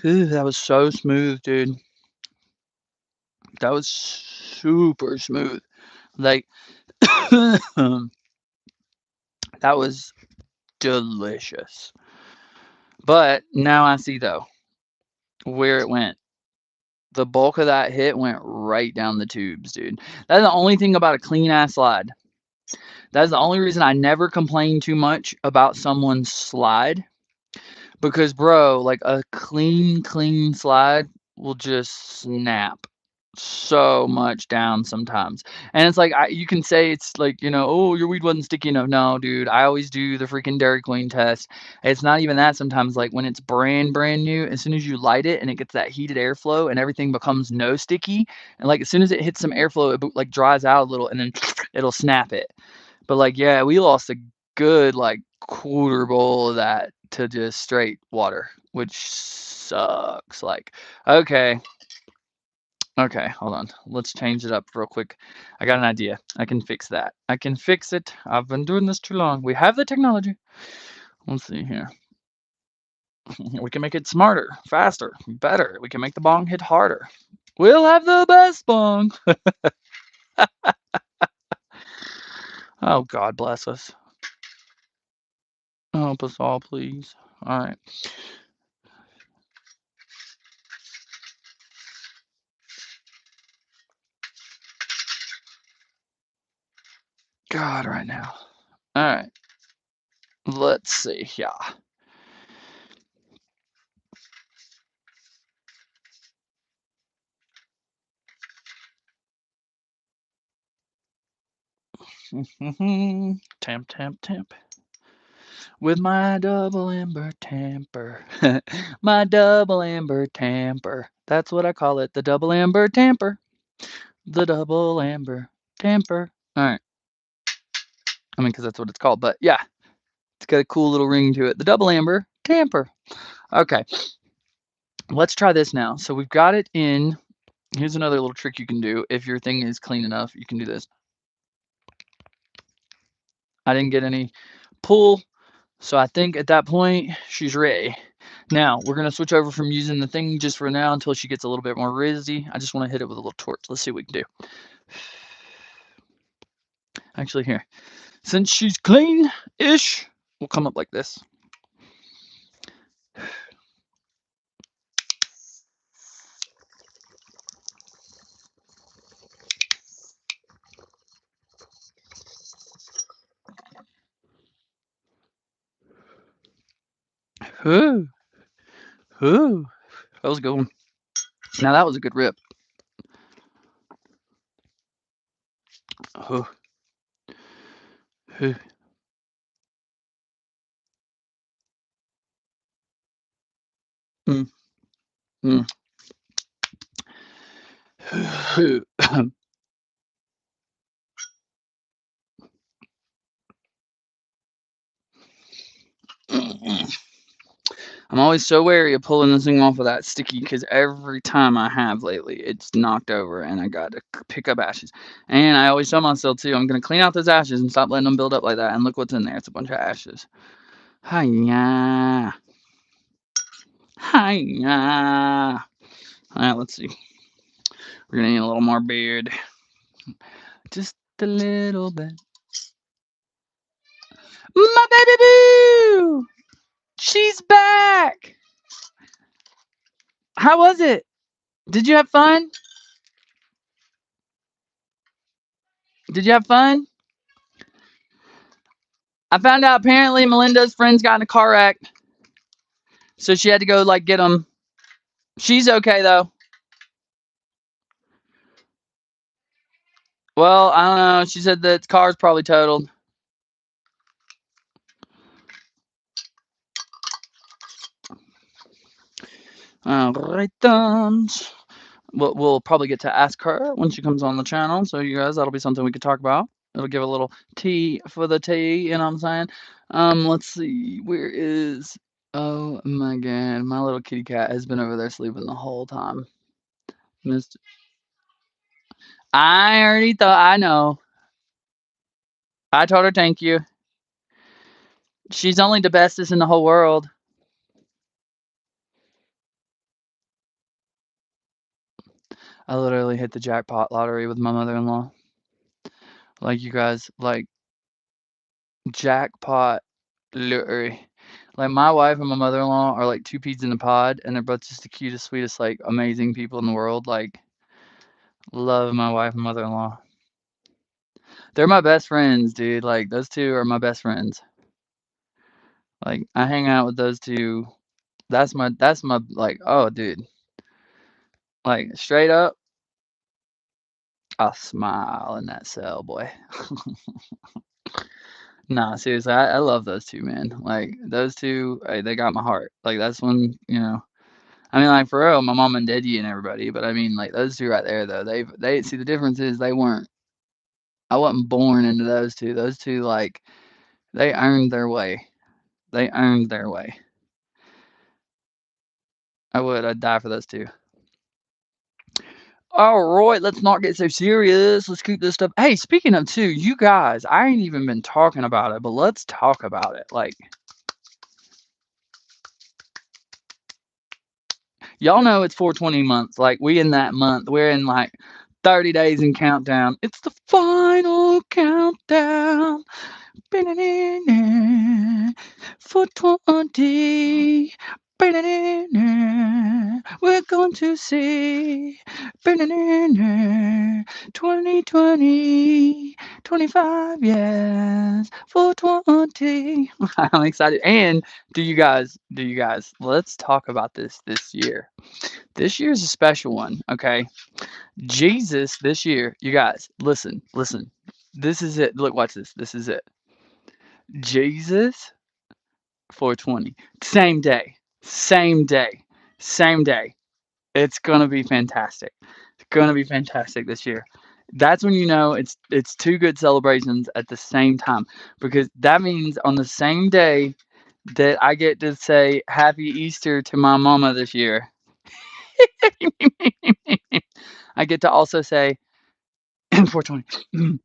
That was so smooth, dude. That was super smooth. Like, that was delicious. But now I see, though, where it went. The bulk of that hit went right down the tubes, dude. That's the only thing about a clean ass slide. That's the only reason I never complain too much about someone's slide. Because, bro, like a clean slide will just snap so much down sometimes. And it's like, you can say it's like, oh, your weed wasn't sticky enough. No, dude, I always do the freaking Dairy Queen test. It's not even that sometimes. Like when it's brand new, as soon as you light it and it gets that heated airflow and everything becomes no sticky, and like as soon as it hits some airflow, it like dries out a little and then it'll snap it. But like, yeah, we lost a good like quarter bowl of that to just straight water, which sucks. Like, okay, hold on. Let's change it up real quick. I got an idea. I can fix that. I can fix it. I've been doing this too long. We have the technology. Let's see here. We can make it smarter, faster, better. We can make the bong hit harder. We'll have the best bong. Oh, God bless us. Help us all, please. All right. God, right now. All right. Let's see. Yeah. Tamp, tamp, tamp. With my double amber tamper. My double amber tamper. That's what I call it. The double amber tamper. The double amber tamper. All right. I mean, because that's what it's called. But yeah, it's got a cool little ring to it. The double amber tamper. Okay. Let's try this now. So we've got it in. Here's another little trick you can do. If your thing is clean enough, you can do this. I didn't get any pull. So I think at that point, she's ready. Now, we're going to switch over from using the thing just for now until she gets a little bit more rizzy. I just want to hit it with a little torch. Let's see what we can do. Actually, here. Since she's clean-ish, we'll come up like this. Ooh, ooh, that was a good one. Now, that was a good rip. Ooh, ooh. Mm, mm. I'm always so wary of pulling this thing off of that sticky because every time I have lately, it's knocked over and I got to pick up ashes. And I always tell myself too, I'm going to clean out those ashes and stop letting them build up like that. And look what's in there. It's a bunch of ashes. Hi-ya. Hi-ya. All right, let's see. We're going to need a little more beard. Just a little bit. My baby boo! She's back! How was it? Did you have fun? Did you have fun? I found out apparently Melinda's friends got in a car wreck. So she had to go like get them. She's okay though. Well, I don't know. She said that the car's probably totaled. All right, thumbs. We'll probably get to ask her when she comes on the channel. So you guys, that'll be something we could talk about. It'll give a little tea for the tea, you know what I'm saying? Let's see. Where is... Oh my god. My little kitty cat has been over there sleeping the whole time. Mr. I already thought... I know. I told her thank you. She's only the bestest in the whole world. I literally hit the jackpot lottery with my mother-in-law. Like, you guys, like, jackpot lottery. Like, my wife and my mother-in-law are like two peas in a pod, and they're both just the cutest, sweetest, like, amazing people in the world. Like, love my wife and mother-in-law. They're my best friends, dude. Like, those two are my best friends. Like, I hang out with those two. That's my like, oh, dude. Like, straight up, I smile in that cell, boy. Nah, seriously, I love those two, man. Like, those two, they got my heart. Like, that's when, I mean, like, for real, my mom and daddy and everybody, but I mean, like, those two right there, though, they see, the difference is I wasn't born into those two. Those two, like, they earned their way. They earned their way. I'd die for those two. All right, let's not get so serious. Let's keep this stuff. Hey, speaking of two, you guys, I ain't even been talking about it, but let's talk about it. Like, y'all know it's 420 months. Like, we in that month. We're in like 30 days in countdown. It's the final countdown. 420. We're going to see 2020, 25 years, 420. I'm excited. And do you guys, let's talk about this year. This year is a special one, okay? Jesus this year, you guys, listen, listen. This is it. Look, watch this. This is it. Jesus 420. Same day. Same day. Same day. It's gonna be fantastic. It's gonna be fantastic this year. That's when you know it's two good celebrations at the same time, because that means on the same day that I get to say Happy Easter to my mama this year, I get to also say 420.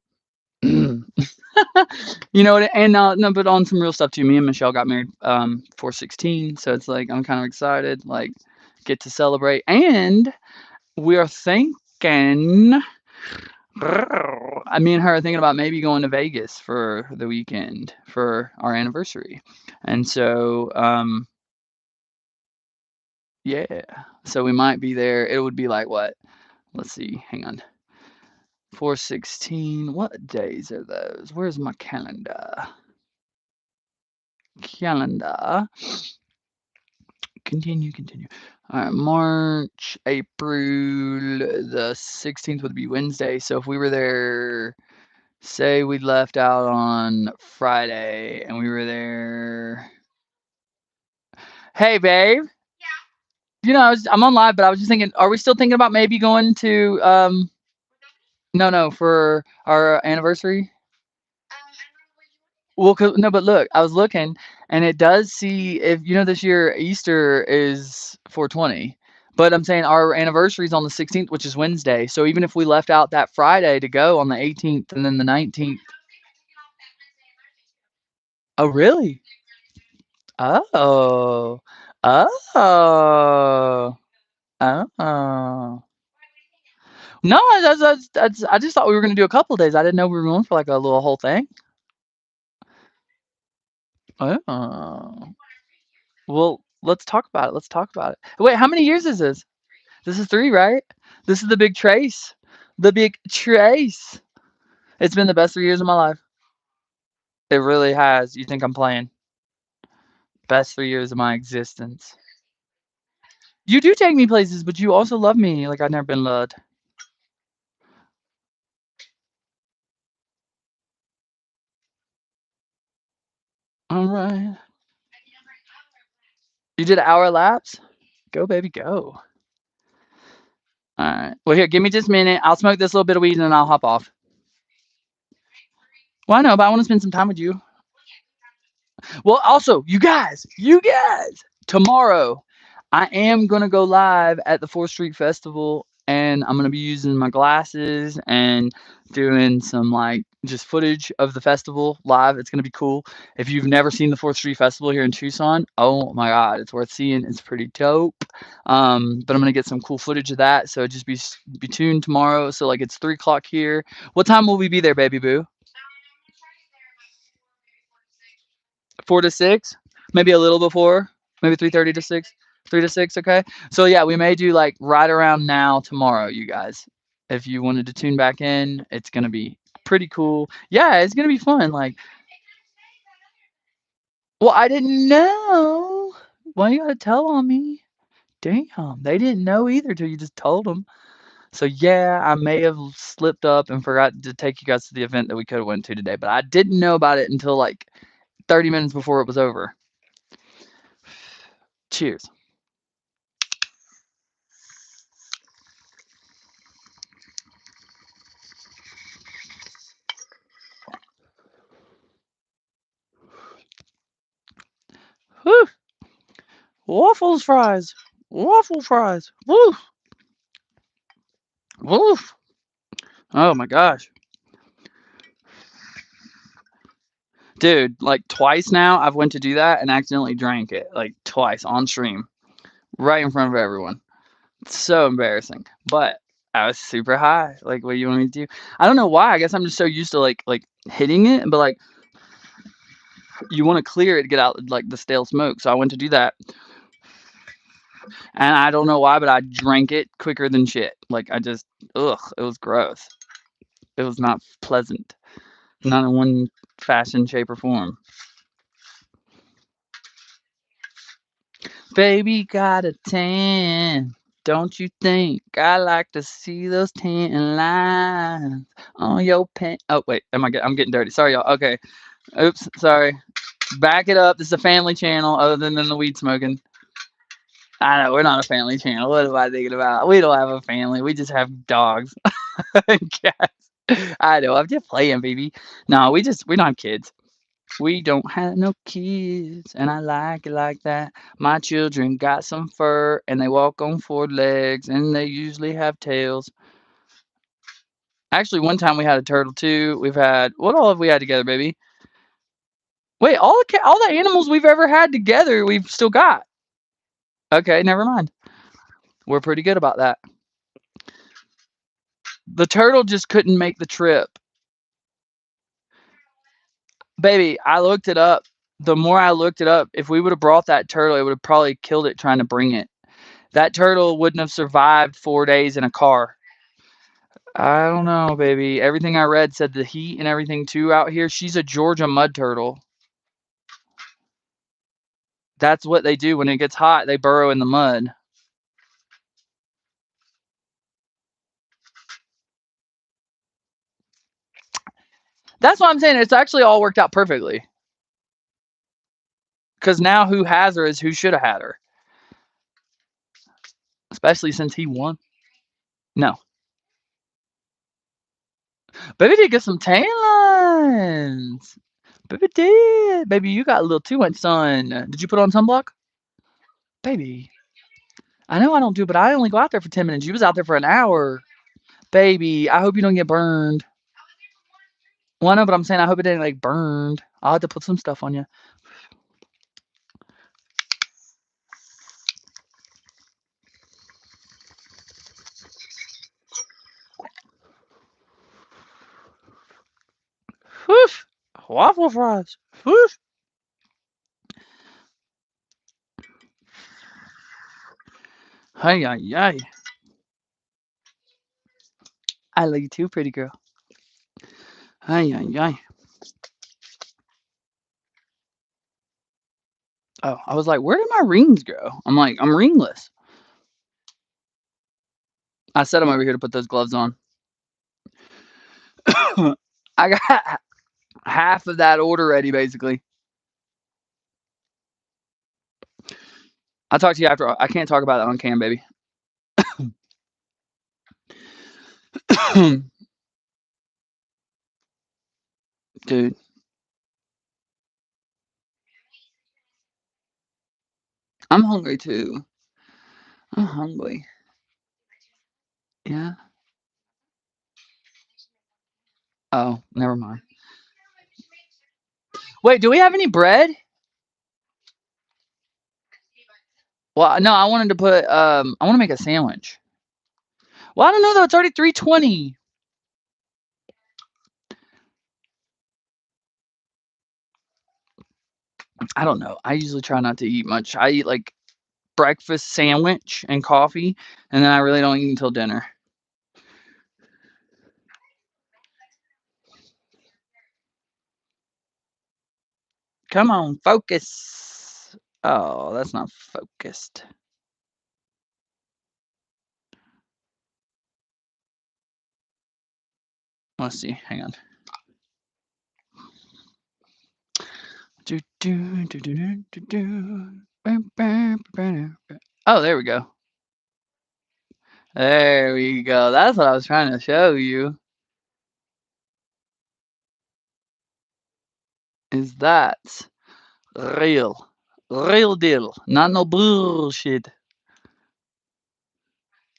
You know what? And no, but on some real stuff too. Me and Michelle got married 416, so it's like I'm kind of excited, like get to celebrate, and we are thinking. I mean, her are thinking about maybe going to Vegas for the weekend for our anniversary, and so yeah, so we might be there. It would be like what? Let's see. Hang on. 416. What days are those? Where's my calendar? Calendar. Continue. All right, March, April, the 16th would be Wednesday. So if we were there, say we left out on Friday and we were there. Hey, babe. I'm on live, but I was just thinking, are we still thinking about maybe going to, no, for our anniversary? Well, no, but look, I was looking, and it does see if this year Easter is 420, but I'm saying our anniversary is on the 16th, which is Wednesday. So even if we left out that Friday to go on the 18th and then the 19th. Oh, really? Oh. Oh. Oh. No, I just thought we were gonna do a couple of days. I didn't know we were going for like a little whole thing. Oh. Well, let's talk about it. Let's talk about it. Wait, how many years is this? This is 3, right? This is the big trace. The big trace. It's been the best 3 years of my life. It really has. You think I'm playing? Best 3 years of my existence. You do take me places, but you also love me like I've never been loved. All right. You did an hour lapse? Go, baby, go. All right. Well, here, give me just a minute. I'll smoke this little bit of weed and then I'll hop off. Well, I know, but I want to spend some time with you. Well, also, you guys, tomorrow I am gonna go live at the 4th Street Festival, and I'm gonna be using my glasses and doing some like just footage of the festival live. It's gonna be cool. If you've never seen the Fourth Street Festival here in Tucson, oh my God, it's worth seeing. It's pretty dope. But I'm gonna get some cool footage of that. So just be tuned tomorrow. So like it's 3 o'clock here. What time will we be there, baby boo? 4 to 6, maybe a little before, maybe 3:30 to 6, 3 to 6. Okay. So yeah, we may do like right around now tomorrow, you guys. If you wanted to tune back in, it's gonna be pretty cool. Yeah, it's gonna be fun. Like, well, I didn't know. Why you gotta tell on me? Damn, they didn't know either till you just told them. So yeah, I may have slipped up and forgot to take you guys to the event that we could have went to today, but I didn't know about it until like 30 minutes before it was over. Cheers. Whew. Waffles fries. Waffle fries. Woo. Woof. Oh my gosh. Dude, like twice now I've went to do that and accidentally drank it. Like twice on stream. Right in front of everyone. It's so embarrassing. But I was super high. Like what do you want me to do? I don't know why. I guess I'm just so used to like hitting it, but like you want to clear it to get out like the stale smoke. So I went to do that. And I don't know why, but I drank it quicker than shit. Like I just it was gross. It was not pleasant. Not in one fashion, shape, or form. Baby got a tan. Don't you think I like to see those tan lines on your pants? Oh wait, I'm getting dirty. Sorry, y'all. Okay, oops, sorry. Back it up. This is a family channel, other than the weed smoking. I know we're not a family channel. What am I thinking about? We don't have a family. We just have dogs and cats. I know. I'm just playing, baby. No, we don't have kids. We don't have no kids, and I like it like that. My children got some fur, and they walk on 4 legs, and they usually have tails. Actually, one time we had a turtle too. We've had what all have we had together, baby? Wait, all the animals we've ever had together, we've still got. Okay, never mind. We're pretty good about that. The turtle just couldn't make the trip. Baby, I looked it up. The more I looked it up, if we would have brought that turtle, it would have probably killed it trying to bring it. That turtle wouldn't have survived 4 days in a car. I don't know, baby. Everything I read said the heat and everything too out here. She's a Georgia mud turtle. That's what they do when it gets hot. They burrow in the mud. That's what I'm saying. It's actually all worked out perfectly. Because now who has her is who should have had her. Especially since he won. No. Baby did get some tan lines. Baby did. Baby, you got a little too much sun. Did you put on sunblock? Baby. I know I don't do, but I only go out there for 10 minutes. You was out there for an hour. Baby, I hope you don't get burned. Well, I know, but I'm saying I hope it didn't like burned. I'll have to put some stuff on you. Whew. Waffle fries. Whew. Hey, ay, ay. I love you too, pretty girl. Hey, ay, ay. Oh, I was like, where did my rings go? I'm like, I'm ringless. I said I'm over here to put those gloves on. I got half of that order ready, basically. I'll talk to you after. I can't talk about that on cam, baby. Dude, I'm hungry too. I'm hungry. Yeah. Oh, never mind. Wait, do we have any bread? Well, no, I wanted to put I want to make a sandwich. Well, I don't know though. It's already 3:20. I don't know. I usually try not to eat much. I eat like breakfast sandwich and coffee, and then I really don't eat until dinner. Come on, focus. Oh, that's not focused. Let's see. Hang on. Do, do, do, do, do, do, do. Oh, there we go. There we go. That's what I was trying to show you. Is that real? Real deal. Not no bullshit.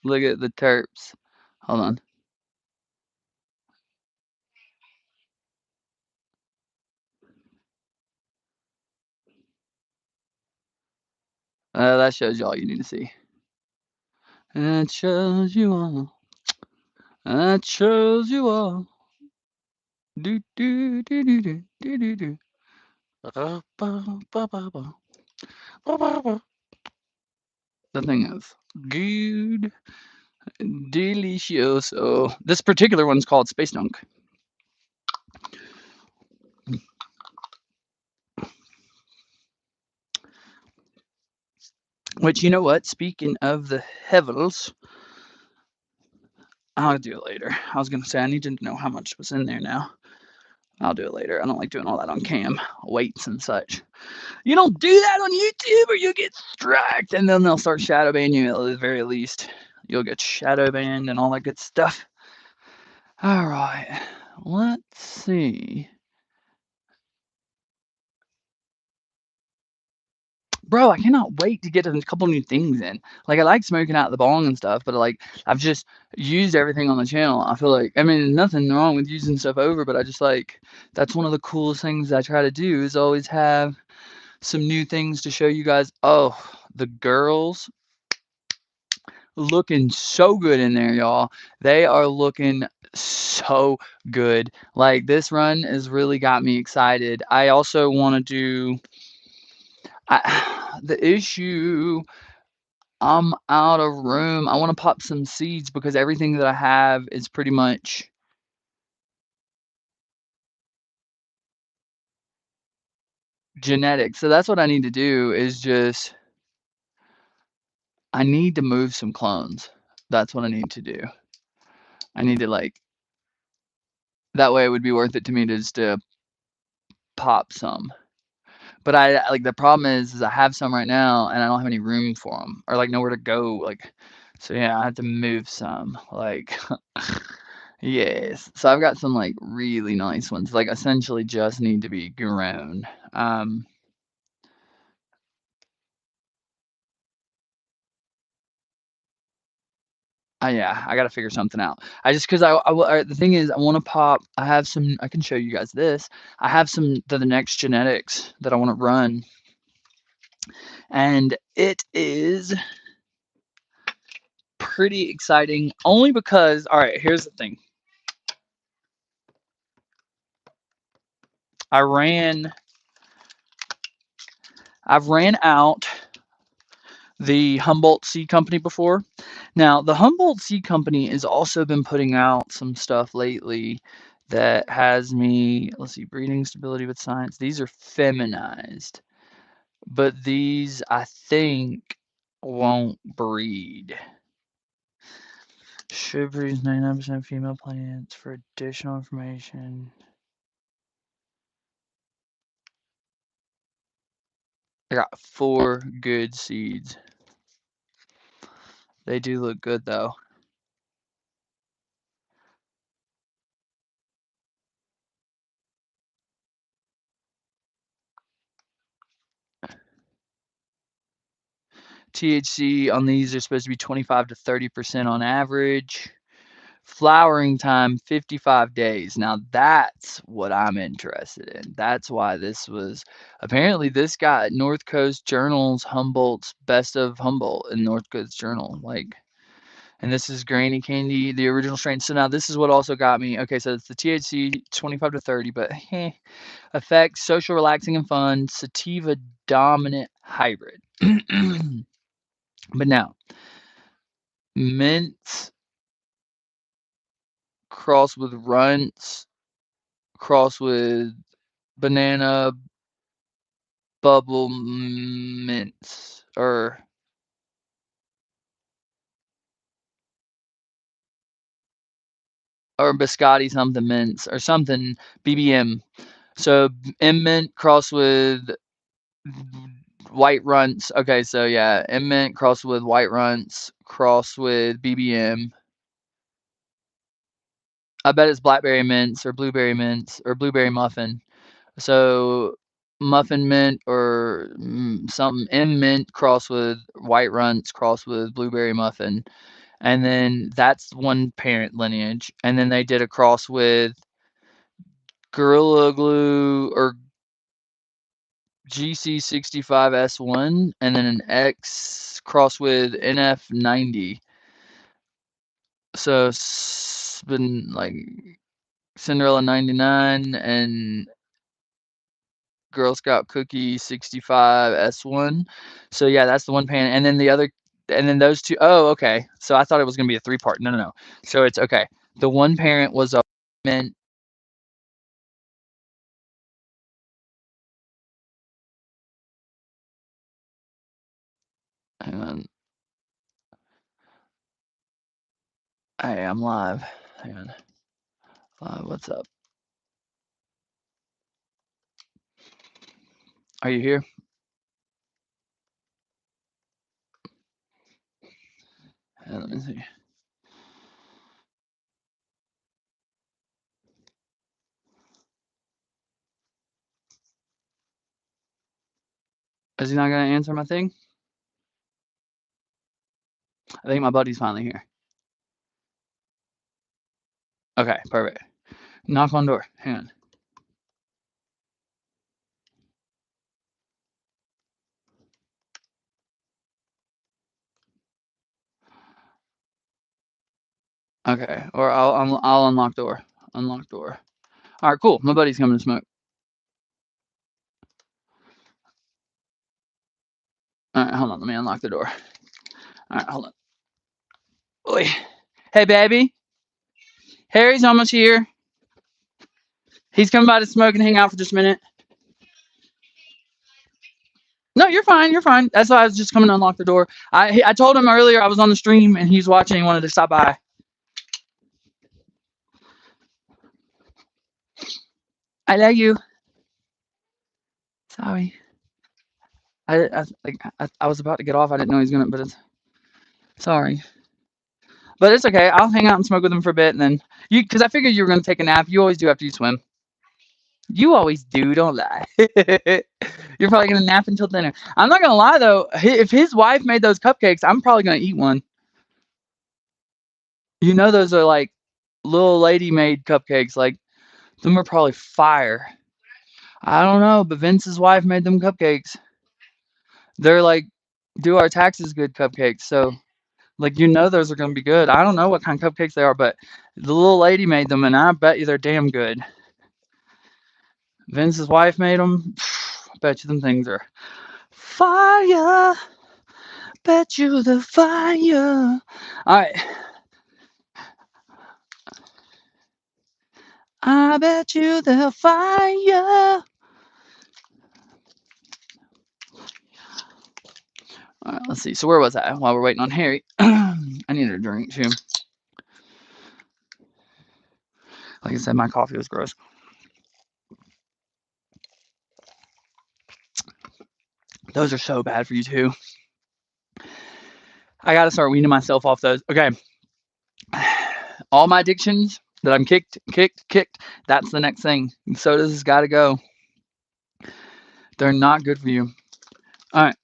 Look at the terps. Hold on. That shows you all you need to see. That shows you all. That shows you all. Do do do do do do do do. Ba, ba, ba, ba, ba. Ba, ba, ba. The thing is, good, delicious. Oh, this particular one's called Space Dunk. Which, you know what? Speaking of the Hevels, I'll do it later. I was gonna say I need to know how much was in there now. I'll do it later. I don't like doing all that on cam, weights and such. You don't do that on YouTube or you get striked, and then they'll start shadow banning you at the very least. You'll get shadow banned and all that good stuff. All right, let's see. Bro, I cannot wait to get a couple new things in. Like I like smoking out the bong and stuff, but like I've just used everything on the channel. I feel like I mean nothing wrong with using stuff over, but I just like that's one of the coolest things I try to do is always have some new things to show you guys. Oh, the girls looking so good in there, y'all. They are looking so good. Like this run has really got me excited. I also want to do the issue. I'm out of room. I want to pop some seeds because everything that I have is pretty much genetic. So that's what I need to do is just I need to move some clones. That's what I need to do. I need to like that way it would be worth it to me to just pop some. But I like the problem is I have some right now and I don't have any room for them or like nowhere to go. Like, so yeah, I have to move some. Like, yes. So I've got some like really nice ones. Like, essentially just need to be grown. Um, yeah, I gotta figure something out. I just because the thing is, I want to pop. I have some. I can show you guys this. I have some the next genetics that I want to run, and it is pretty exciting. Only because, all right, here's the thing. I ran. I've ran out the Humboldt Seed Company before. Now, the Humboldt Seed Company has also been putting out some stuff lately that has me, let's see, breeding stability with science. These are feminized, but these I think won't breed. Should produce 99% female plants for additional information. I got 4 good seeds. They do look good though. THC on these are supposed to be 25 to 30% on average Flowering time 55 days. Now that's what I'm interested in. That's why this was apparently this got North Coast Journal's Humboldt's Best of Humboldt in North Coast Journal. Like, and this is Granny Candy, the original strain. So now this is what also got me. Okay, so it's the THC 25 to 30, but effects, social, relaxing, and fun, sativa dominant hybrid. But now, mint cross with runts, cross with banana bubble mints or biscotti something mints or something BBM. So M mint cross with white runts. Okay, so yeah, M mint cross with white runts, cross with BBM. I bet it's blackberry mints or blueberry mints or blueberry muffin. So muffin mint or something M mint cross with white runts cross with blueberry muffin. And then that's one parent lineage. And then they did a cross with Gorilla Glue or GC65S1 and then an X cross with NF90. So it's been like Cinderella 99 and Girl Scout Cookie 65 S1. So yeah, that's the one pan. And then the other, and then those two, oh, okay. So I thought it was going to be a 3-part. No, no, no. So it's okay. The one parent was a mint. Hang on. Hey, I'm live. Hang on. Live, what's up? Are you here? Let me see. Is he not going to answer my thing? I think my buddy's finally here. Okay, perfect. Knock on door. Hang on. Okay, or I'll unlock door. Unlock door. All right, cool. My buddy's coming to smoke. All right, hold on. Let me unlock the door. All right, hold on. Oi. Hey, baby. Harry's almost here. He's coming by to smoke and hang out for just a minute. No, you're fine. You're fine. That's why I was just coming to unlock the door. I told him earlier I was on the stream and he's watching. He wanted to stop by. I love you. Sorry. I was about to get off. I didn't know he was gonna, but it's sorry. But it's okay. I'll hang out and smoke with him for a bit, and then because I figured you were gonna take a nap. You always do after you swim. You always do. Don't lie. You're probably gonna nap until dinner. I'm not gonna lie though. If his wife made those cupcakes, I'm probably gonna eat one. You know, those are like little lady made cupcakes. Like them are probably fire. I don't know, but Vince's wife made them cupcakes. They're like do our taxes good cupcakes. So like you know those are gonna be good. I don't know what kind of cupcakes they are, but the little lady made them, and I bet you they're damn good. Vince's wife made them. I bet you them things are fire. Bet you the fire. All right. I bet you the fire. All right, let's see. So where was I while we're waiting on Harry? I needed a drink too. Like I said, my coffee was gross. Those are so bad for you too. I gotta start weaning myself off those. Okay. All my addictions that I'm kicked. That's the next thing. Sodas has got to go. They're not good for you. All right.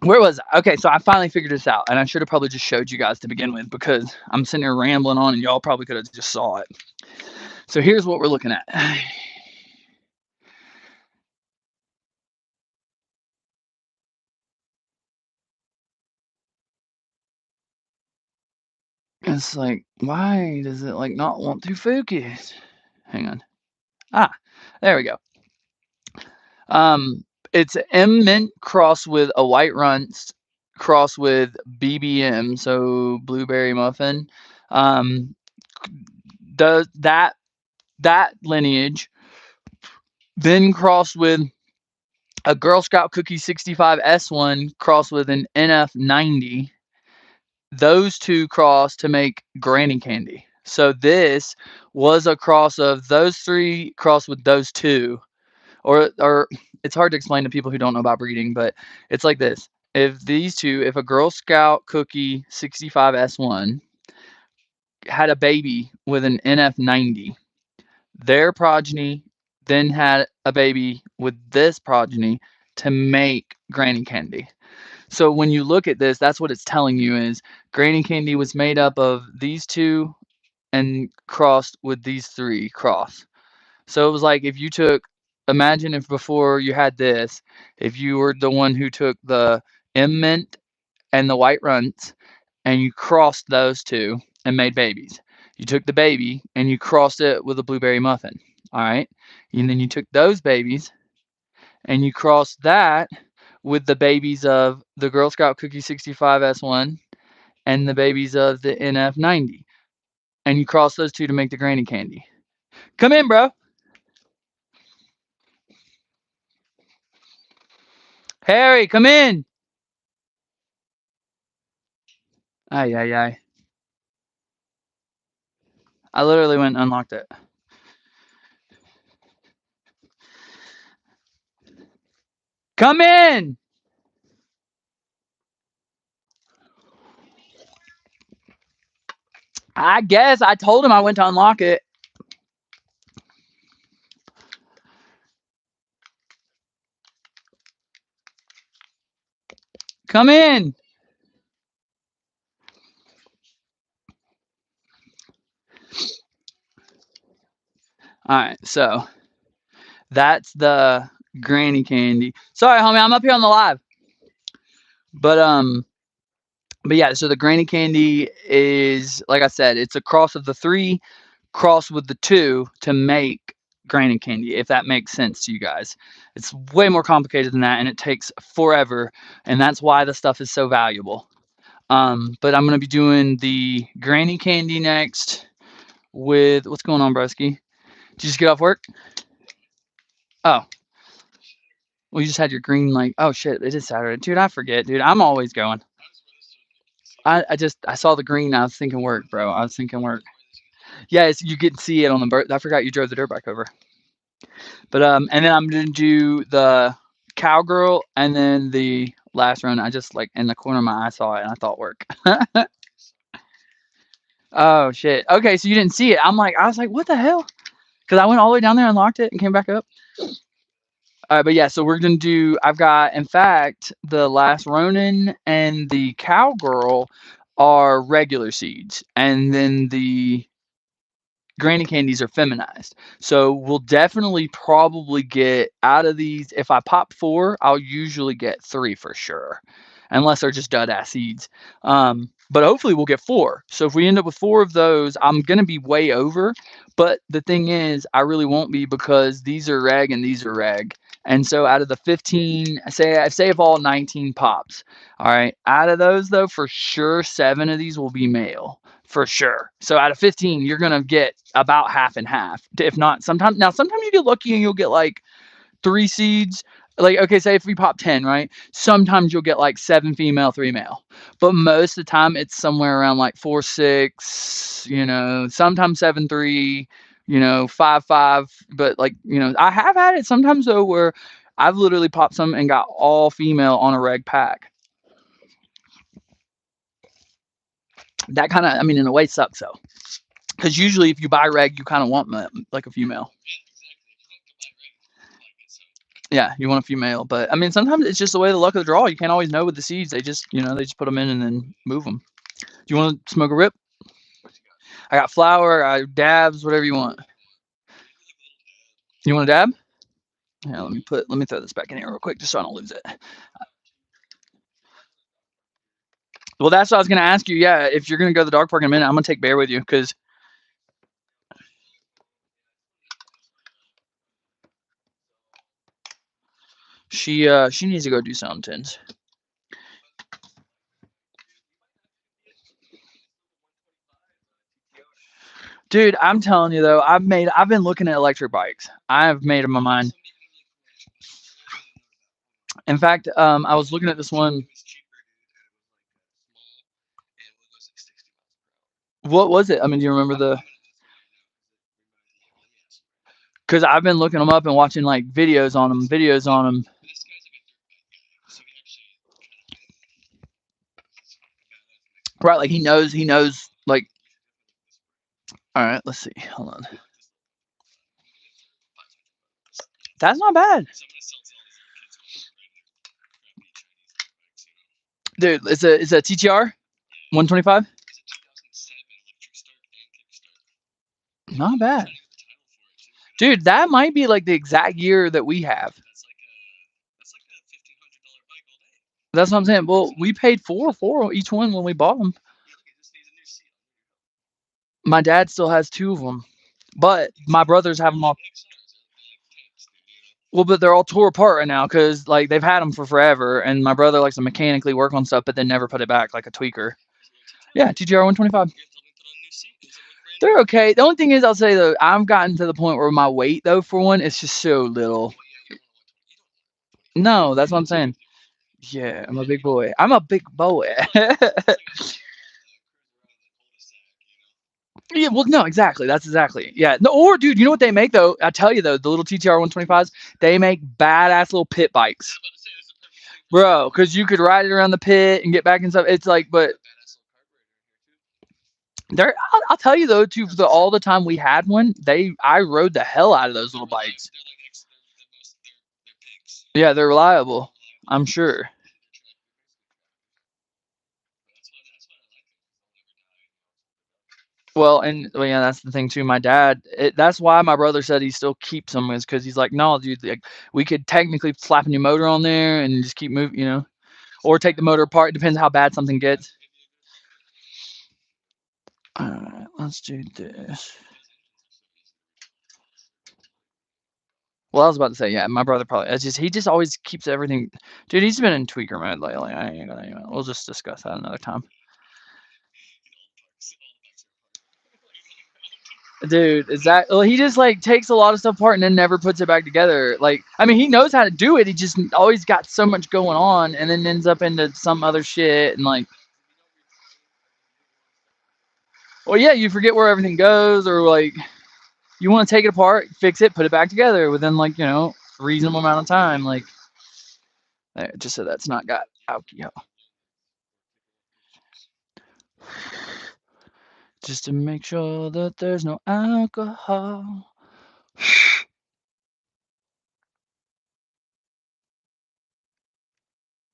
Where was I? Okay, so I finally figured this out, and I should have probably just showed you guys to begin with because I'm sitting here rambling on, and y'all probably could have just saw it. So here's what we're looking at. It's like, why does it like not want to focus? Hang on. Ah, there we go. Um, it's M mint crossed with a white runts crossed with BBM, so blueberry muffin. Um, does that lineage then crossed with a Girl Scout Cookie 65 S1 crossed with an NF90. Those two cross to make Granny Candy. So this was a cross of those three crossed with those two, or it's hard to explain to people who don't know about breeding, but it's like this. If these two, if a Girl Scout Cookie 65 S1 had a baby with an NF90, their progeny then had a baby with this progeny to make Granny Candy. So when you look at this, that's what it's telling you is Granny Candy was made up of these two and crossed with these three cross. So it was like if you took, imagine if before you had this, if you were the one who took the M mint and the white runts and you crossed those two and made babies. You took the baby and you crossed it with a blueberry muffin. All right. And then you took those babies and you crossed that with the babies of the Girl Scout Cookie 65 S1 and the babies of the NF90. And you cross those two to make the Granny Candy. Come in, bro. Harry, come in. Ay, ay, ay. I literally went and unlocked it. Come in. I guess I told him I went to unlock it. Come in. All right, so that's the Granny Candy. Sorry, homie, I'm up here on the live. But yeah, so the Granny Candy is like I said, it's a cross of the three cross with the two to make Granny Candy, if that makes sense to you guys. It's way more complicated than that, and it takes forever, and that's why the stuff is so valuable. But I'm gonna be doing the Granny Candy next with what's going on, broski? Did you just get off work? Oh, well, you just had your green like. Oh shit, it is Saturday, dude. I forget, dude. I'm always going. I saw the green. I was thinking work, bro. I was thinking work. Yeah, you get to see it on the bird. I forgot you drove the dirt bike over. But and then I'm gonna do the cowgirl, and then the last run. I just like in the corner of my eye saw it, and I thought work. Oh shit. Okay, so you didn't see it. I was like, what the hell? Because I went all the way down there and locked it and came back up. But yeah, so we're gonna do. I've got, in fact, the last Ronin and the cowgirl are regular seeds, and then the Granny Candies are feminized. So we'll definitely probably get out of these. If I pop 4, I'll usually get 3 for sure, unless they're just dud ass seeds. But hopefully we'll get 4. So if we end up with 4 of those, I'm gonna be way over. But the thing is, I really won't be because these are reg and these are reg. And so out of the 15, say if all 19 pops, all right, out of those though, for sure 7 of these will be male. For sure. So out of 15, you're gonna get about half and half. If not, sometimes you get lucky and you'll get like 3 seeds. Like, okay, say if we pop 10, right? Sometimes you'll get like 7 female, 3 male. But most of the time it's somewhere around like 4, 6, sometimes 7, 3, 5, 5. But like, I have had it sometimes though where I've literally popped some and got all female on a reg pack. That kind of, I mean, in a way sucks though. Because usually if you buy reg, you kind of want like a female. Yeah, you want a female, but I mean, sometimes it's just the way the luck of the draw. You can't always know with the seeds. They just, they just put them in and then move them. Do you want to smoke a rip? I got flour, I got dabs, whatever you want. You want a dab? Yeah, let me throw this back in here real quick just so I don't lose it. Well, that's what I was gonna ask you. Yeah, if you're gonna go to the dog park in a minute, I'm gonna take Bear with you because she needs to go do something. Dude, I'm telling you though, I've been looking at electric bikes. I've made up my mind. In fact, I was looking at this one. What was it? I mean, do you remember the? Because I've been looking them up and watching like videos on them. Right, like he knows. Like, all right, let's see. Hold on. That's not bad, dude. It's a TTR 125. Not bad, dude. That might be like the exact year that we have. That's what I'm saying. Well, we paid four each one when we bought them. My dad still has two of them, but my brothers have them all. Well, but they're all tore apart right now because like they've had them for forever, and my brother likes to mechanically work on stuff, but then never put it back like a tweaker. Yeah, TGR 125. They're okay. The only thing is, I'll say though, I've gotten to the point where my weight though for one is just so little. No, that's what I'm saying. Yeah, I'm a big boy. I'm a big boy. Yeah, well, no, exactly. That's exactly. Yeah. No, or dude, you know what they make though? I tell you though, the little TTR 125s, they make badass little pit bikes, bro. Because you could ride it around the pit and get back and stuff. It's like, but there, I'll tell you though, too, for all the time we had one, I rode the hell out of those little bikes. Yeah, they're reliable. I'm sure. Well, yeah, that's the thing too. My dad, that's why my brother said he still keeps them, is because he's like, no, dude, like, we could technically slap a new motor on there and just keep moving, or take the motor apart. Depends how bad something gets. All right, let's do this. Well, I was about to say, yeah, my brother probably. He just always keeps everything. Dude, he's been in tweaker mode lately. I ain't gonna. We'll just discuss that another time. Dude, is that? Well, he just like takes a lot of stuff apart and then never puts it back together. Like, I mean, he knows how to do it. He just always got so much going on, and then ends up into some other shit. And like, well, yeah, you forget where everything goes, or like, you want to take it apart, fix it, put it back together within like reasonable amount of time. Like, just so that's not got alcohol. Just to make sure that there's no alcohol.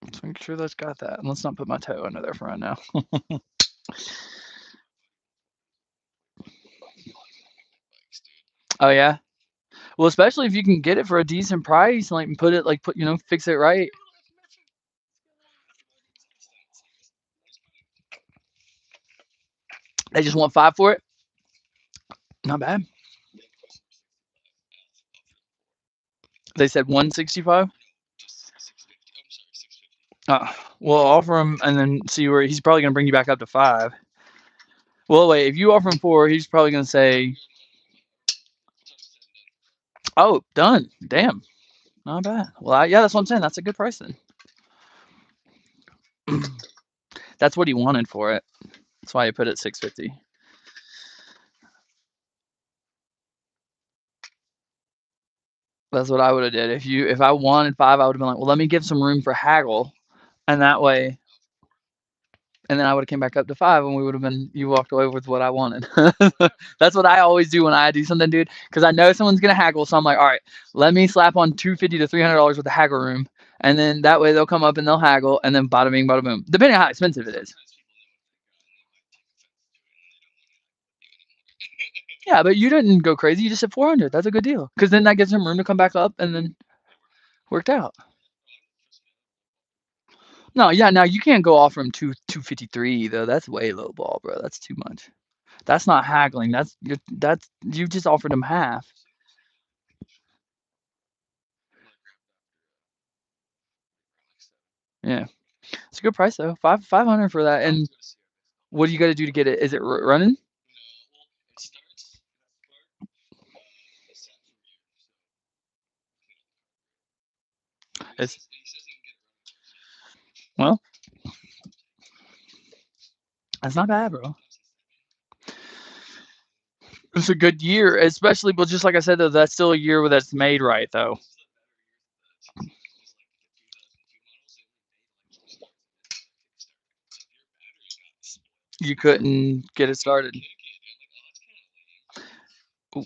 Let's make sure that's got that. And let's not put my toe under there for right now. Oh yeah. Well, especially if you can get it for a decent price, like put it like fix it right. They just want 5 for it. Not bad. They said 165. Well, offer him and then see where he's probably gonna bring you back up to 5. Well, wait. If you offer him 4, he's probably gonna say, "Oh, done. Damn, not bad." Well, yeah, that's what I'm saying. That's a good price then. That's what he wanted for it. That's why he put it 650. That's what I would have did. If I wanted 5, I would have been like, well, let me give some room for haggle, and that way. and then I would have came back up to 5, and we would have been you walked away with what I wanted. That's what I always do when I do something, dude, because I know someone's gonna haggle. So I'm like, all right, let me slap on $250 to $300 with the haggle room, and then that way they'll come up and they'll haggle, and then bada bing, bada boom, depending on how expensive it is. Yeah, but you didn't go crazy. You just said 400. That's a good deal, because then that gives them room to come back up, and then worked out. No, yeah, now you can't go off from 253 though. That's way low ball, bro. That's too much. That's not haggling. That's you just offered him half. Yeah, it's a good price though. 500 for that. And what do you got to do to get it? Is it running? It's well, that's not bad, bro. It's a good year, especially. But just like I said though, that's still a year where that's made right though. You couldn't get it started. Ooh, are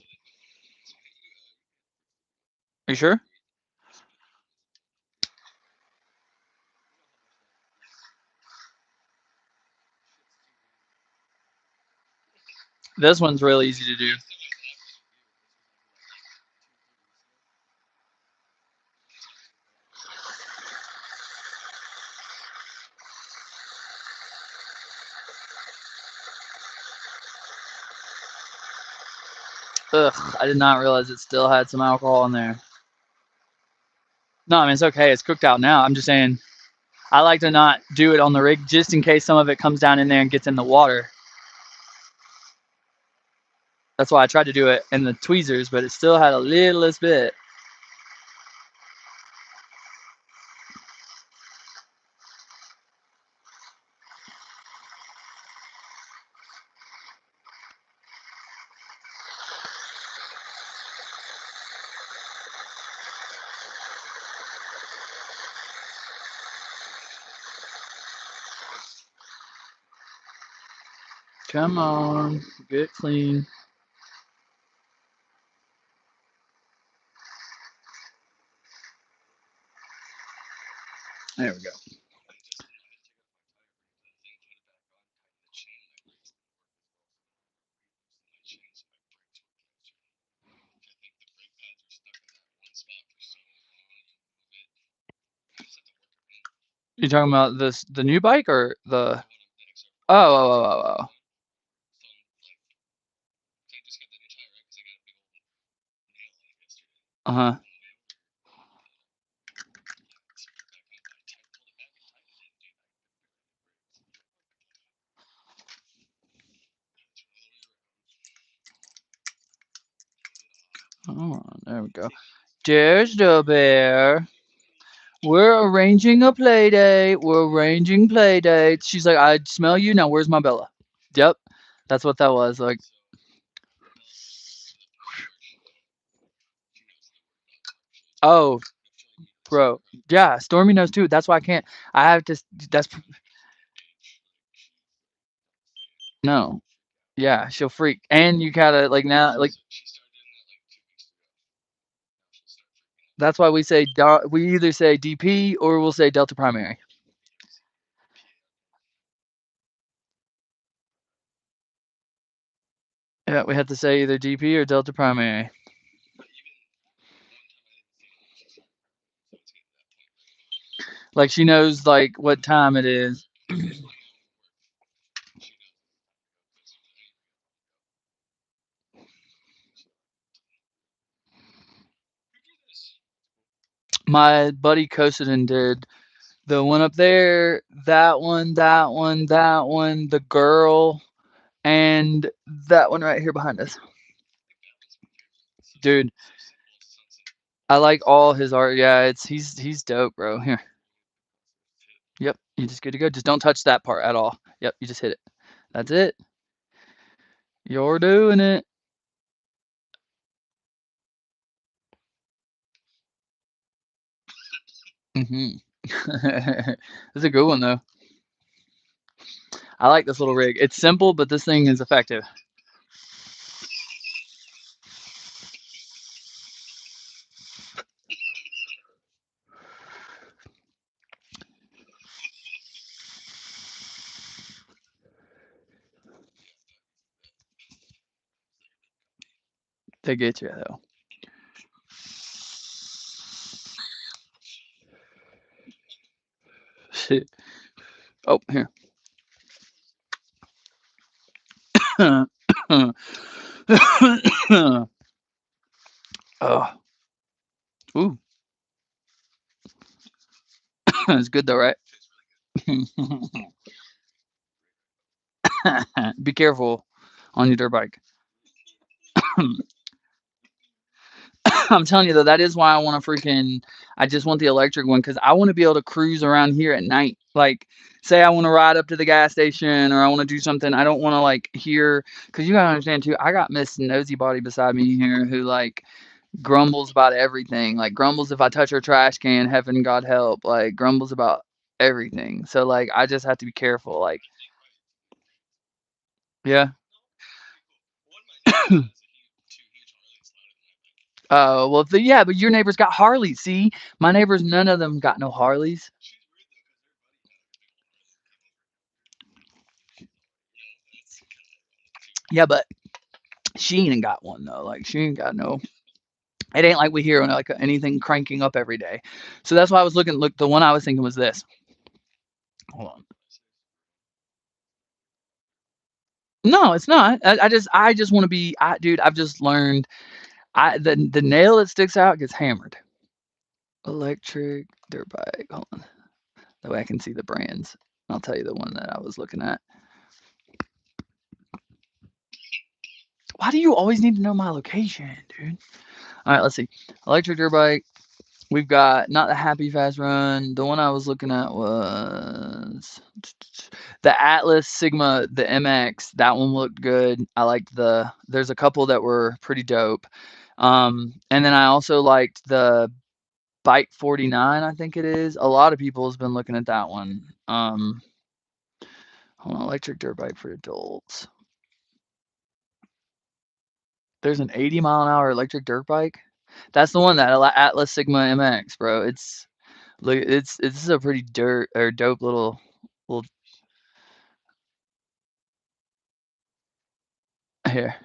you sure? This one's real easy to do. Ugh, I did not realize it still had some alcohol in there. No, I mean it's okay. It's cooked out now. I'm just saying I like to not do it on the rig just in case some of it comes down in there and gets in the water. That's why I tried to do it in the tweezers, but it still had a littlest bit. Come on, get clean. There we go. You talking about the new bike or the? Oh. Uh huh. Oh, there we go. There's the bear. We're arranging a play date. We're arranging play dates. She's like, I smell you. Now, where's my Bella? Yep. That's what that was. Like, oh, bro. Yeah, Stormy knows too. That's why I can't. I have to. That's no. Yeah, she'll freak. And you gotta like now like that's why we say we either say DP or we'll say Delta primary. Yeah, we have to say either DP or Delta primary. Like she knows like what time it is. My buddy Kosoden did the one up there, that one, that one, that one, the girl, and that one right here behind us. Dude, I like all his art. Yeah, it's he's dope, bro. Here. Yep, you just good to go. Just don't touch that part at all. Yep, you just hit it. That's it. You're doing it. Mhm. That's a good one though. I like this little rig. It's simple, but this thing is effective. They get you though. Shit. Oh, here. Oh, ooh, it's good though, right? Be careful on your dirt bike. I'm telling you though, that is why I want to freaking. I just want the electric one because I want to be able to cruise around here at night. Like, say I want to ride up to the gas station or I want to do something. I don't want to like hear because you gotta understand too. I got Miss Nosy Body beside me here who like grumbles about everything. Like grumbles if I touch her trash can. Heaven God help. Like grumbles about everything. So like I just have to be careful. Like yeah. Well, yeah, but your neighbor's got Harleys. See, my neighbors, none of them got no Harleys. Yeah, but she ain't got one though. Like she ain't got no. It ain't like we hear like anything cranking up every day. So that's why I was looking. Look, the one I was thinking was this. Hold on. No, it's not. I just want to be. Dude, I've just learned. The nail that sticks out gets hammered. Electric dirt bike. Hold on. That way I can see the brands. I'll tell you the one that I was looking at. Why do you always need to know my location, dude? All right, let's see. Electric dirt bike. We've got not the Happy Fast Run. The one I was looking at was the Atlas Sigma, the MX. That one looked good. I liked there's a couple that were pretty dope. And then I also liked the Bike 49, I think it is. A lot of people has been looking at that one. Hold on, electric dirt bike for adults. There's an 80-mile-an-hour electric dirt bike. That's the one that Atlas Sigma MX, bro. It's a pretty dirt or dope little here.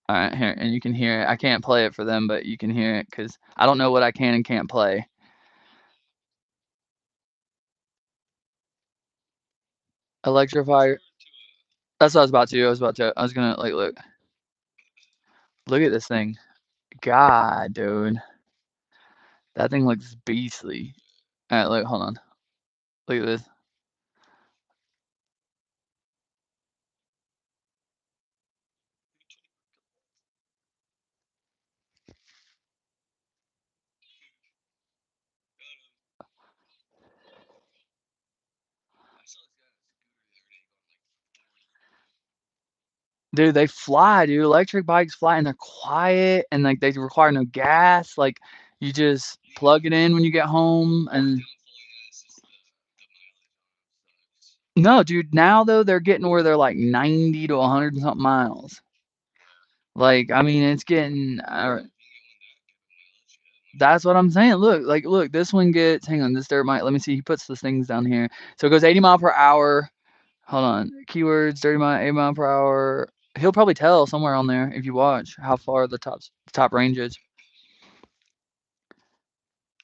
All right, here, and you can hear it. I can't play it for them, but you can hear it because I don't know what I can and can't play. Electrify. That's what I was about to. I was gonna like look at this thing. God, dude, that thing looks beastly. All right, look, hold on. Look at this. Dude, they fly, dude. Electric bikes fly and they're quiet and like they require no gas. Like you just plug it in when you get home and no, dude, now though they're getting where they're like 90 to 100 and something miles. Like, I mean, it's getting that's what I'm saying. Look, like look, this one gets hang on, this dirt might let me see, he puts the things down here. So it goes 80 mile per hour. Hold on. Keywords, 30 mile, 8 mile per hour. He'll probably tell somewhere on there if you watch how far the top range is.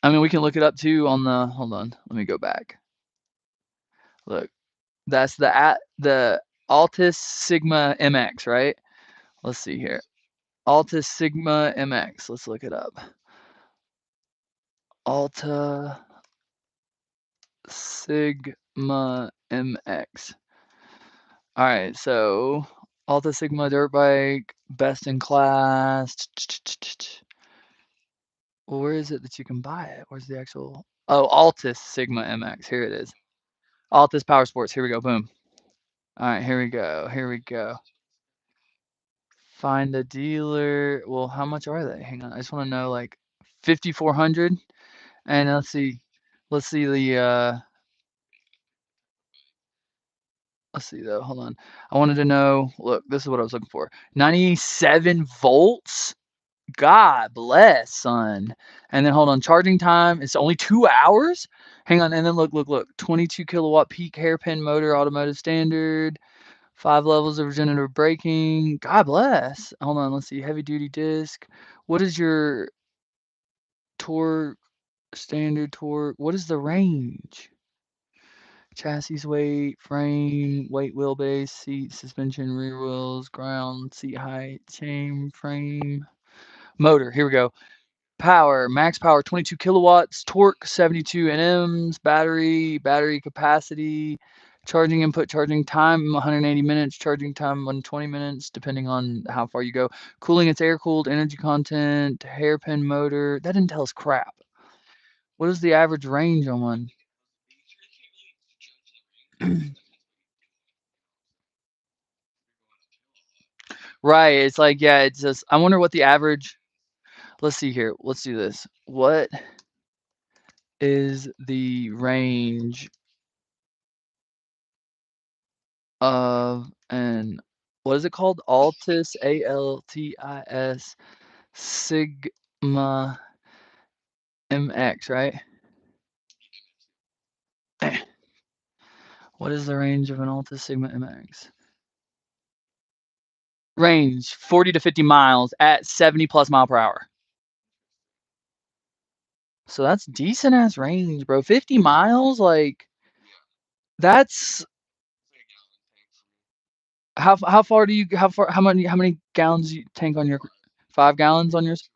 I mean, we can look it up too on the. Hold on, let me go back. Look, that's the Altus Sigma MX, right? Let's see here. Altus Sigma MX. Let's look it up. Alta Sigma MX. All right, so Alta Sigma dirt bike, best in class. Well, where is it that you can buy it? Where's the actual? Oh, Altus Sigma MX. Here it is. Altus Power Sports. Here we go. Boom. All right, here we go. Here we go. Find a dealer. Well, how much are they? Hang on. I just want to know like 5,400. And let's see. Let's see the Let's see though. Hold on. I wanted to know. Look, this is what I was looking for. 97 volts. God bless, son. And then hold on. Charging time. It's only 2 hours. Hang on. And then look. 22 kilowatt peak hairpin motor, automotive standard. 5 levels of regenerative braking. God bless. Hold on. Let's see. Heavy duty disc. What is your torque? Standard torque. What is the range? Chassis weight, frame, weight, wheelbase, seat, suspension, rear wheels, ground, seat height, chain, frame, motor. Here we go. Power, max power 22 kilowatts, torque 72 nms, battery capacity, charging input, charging time 180 minutes, charging time 120 minutes, depending on how far you go. Cooling, it's air cooled, energy content, hairpin motor. That didn't tell us crap. What is the average range on one? Right. It's like, yeah, it's just, I wonder what the average, let's see here. Let's do this. What is the range of an, what is it called? Altis, Altis, Sigma MX, right? What is the range of an Altis Sigma MX? Range 40 to 50 miles at 70 plus mile per hour. So that's decent ass range, bro. 50 miles, like that's how far do you how many gallons you tank on your 5 gallons on yours?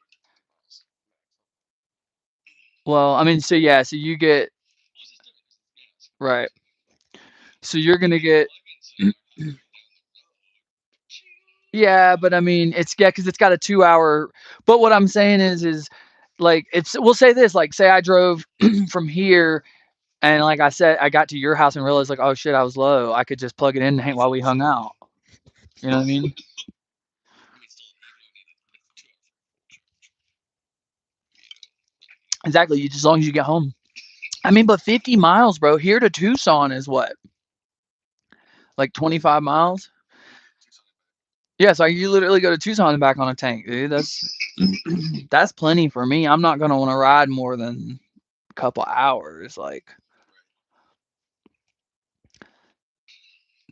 Well, I mean, so yeah, so you get right. So you're gonna get yeah, but I mean, it's yeah, because it's got a 2 hour. But what I'm saying is like it's we'll say this, like say I drove from here and like I said, I got to your house and realized like, oh shit, I was low. I could just plug it in and hang while we hung out. You know what I mean? Exactly. As long as you get home. I mean, but 50 miles, bro. Here to Tucson is what? Like 25 miles? Yeah, so you literally go to Tucson and back on a tank, dude. That's that's plenty for me. I'm not gonna want to ride more than a couple hours. Like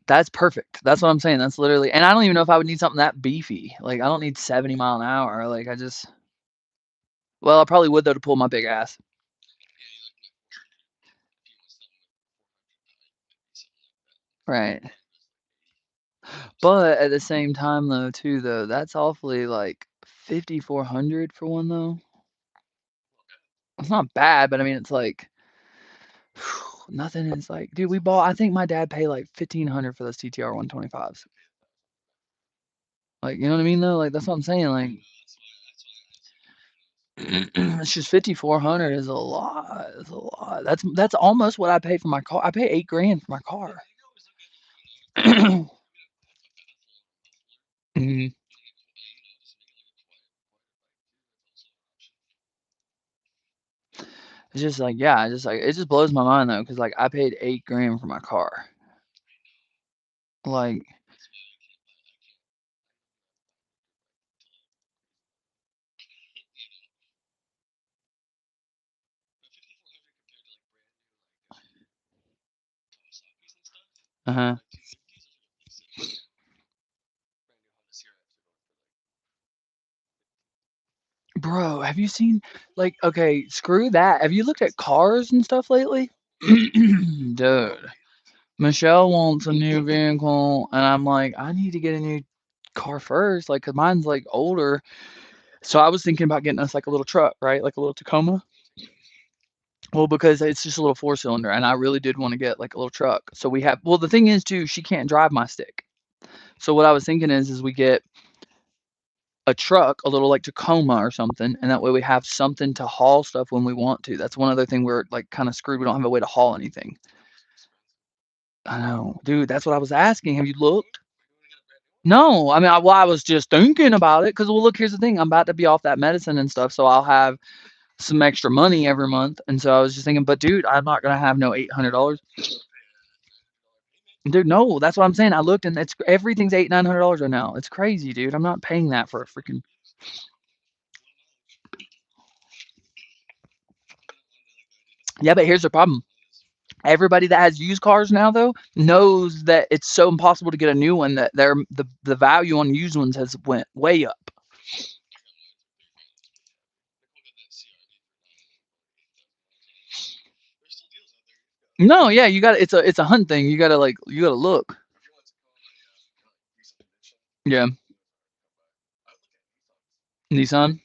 that's perfect. That's what I'm saying. That's literally, and I don't even know if I would need something that beefy. Like I don't need 70 mile an hour. Like I just, well, I probably would though to pull my big ass. Right. But at the same time though, too though, that's awfully like 5,400 for one though. It's not bad, but I mean it's like nothing is like, dude, we bought. I think my dad paid like 1,500 for those TTR 125s. Like, you know what I mean though? Like that's what I'm saying. Like, it's just 5,400 is a lot. It's a lot. That's almost what I pay for my car. I pay 8 grand for my car. Mhm. It's just like, yeah, just like it just blows my mind though, because like I paid 8 grand for my car. Like, uh-huh. Bro, have you seen like okay, screw that. Have you looked at cars and stuff lately? Dude, Michelle wants a new vehicle, and I'm like, I need to get a new car first, like, 'cause mine's like older. So I was thinking about getting us like a little truck, right? Like a little Tacoma. Well, because it's just a little 4 cylinder, and I really did want to get like a little truck. So we have, well, the thing is too, she can't drive my stick. So what I was thinking is we get a truck, a little like Tacoma or something, and that way we have something to haul stuff when we want to. That's one other thing we're like kind of screwed. We don't have a way to haul anything. I know, dude. That's what I was asking. Have you looked? No, I mean, well, I was just thinking about it because, well, look, here's the thing. I'm about to be off that medicine and stuff, so I'll have some extra money every month. And so I was just thinking, but dude, I'm not gonna have no $800. Dude, no, that's what I'm saying. I looked and it's everything's $800-900 right now. It's crazy, dude. I'm not paying that for a freaking. Yeah, but here's the problem. Everybody that has used cars now though knows that it's so impossible to get a new one that the value on used ones has went way up. No, yeah, you got it's a hunt thing. You gotta like you gotta look. Yeah, Nissan.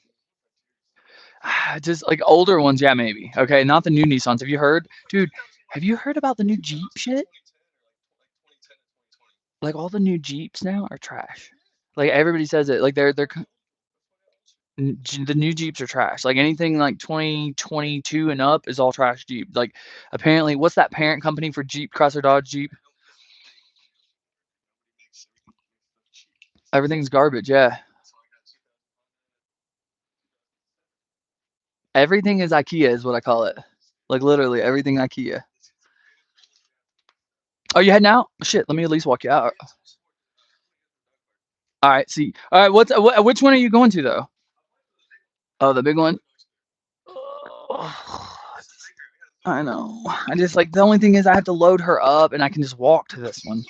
Just like older ones, yeah, maybe. Okay, not the new Nissans. Have you heard, dude? Have you heard about the new Jeep shit? Like all the new Jeeps now are trash. Like everybody says it. Like the new Jeeps are trash. Like anything like 2022 and up is all trash Jeep. Like apparently, what's that parent company for Jeep, Chrysler, Dodge, Jeep? Everything's garbage. Yeah, everything is IKEA is what I call it. Like literally everything IKEA. Oh, you heading out? Shit, let me at least walk you out. All right, see. All right, which one are you going to though? Oh, the big one. I know. I just like the only thing is I have to load her up and I can just walk to this one.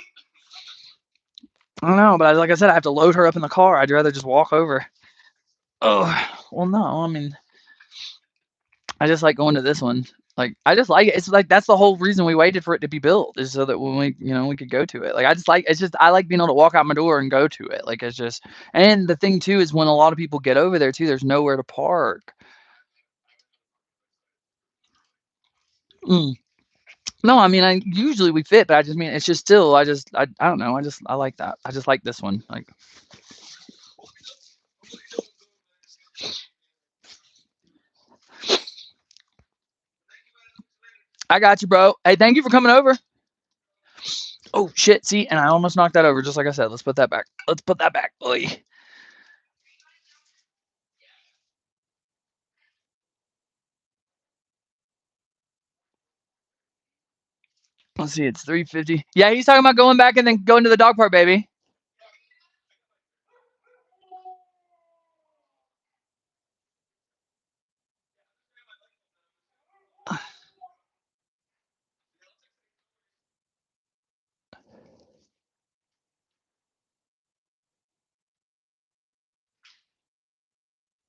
I don't know, but like I said, I have to load her up in the car. I'd rather just walk over. Oh, well, no. I mean, I just like going to this one. Like, I just like it. It's like that's the whole reason we waited for it to be built is so that when we could go to it. Like, I just like it's just I like being able to walk out my door and go to it. Like, it's just and the thing too is when a lot of people get over there too, there's nowhere to park. Mm. No, I mean, I usually we fit, but I just mean it's just still. I don't know. I like that. I just like this one. Like, I got you, bro. Hey, thank you for coming over. Oh shit! See, and I almost knocked that over. Just like I said, let's put that back. Let's put that back. Oy. Let's see. It's 350. Yeah, he's talking about going back and then going to the dog park, baby.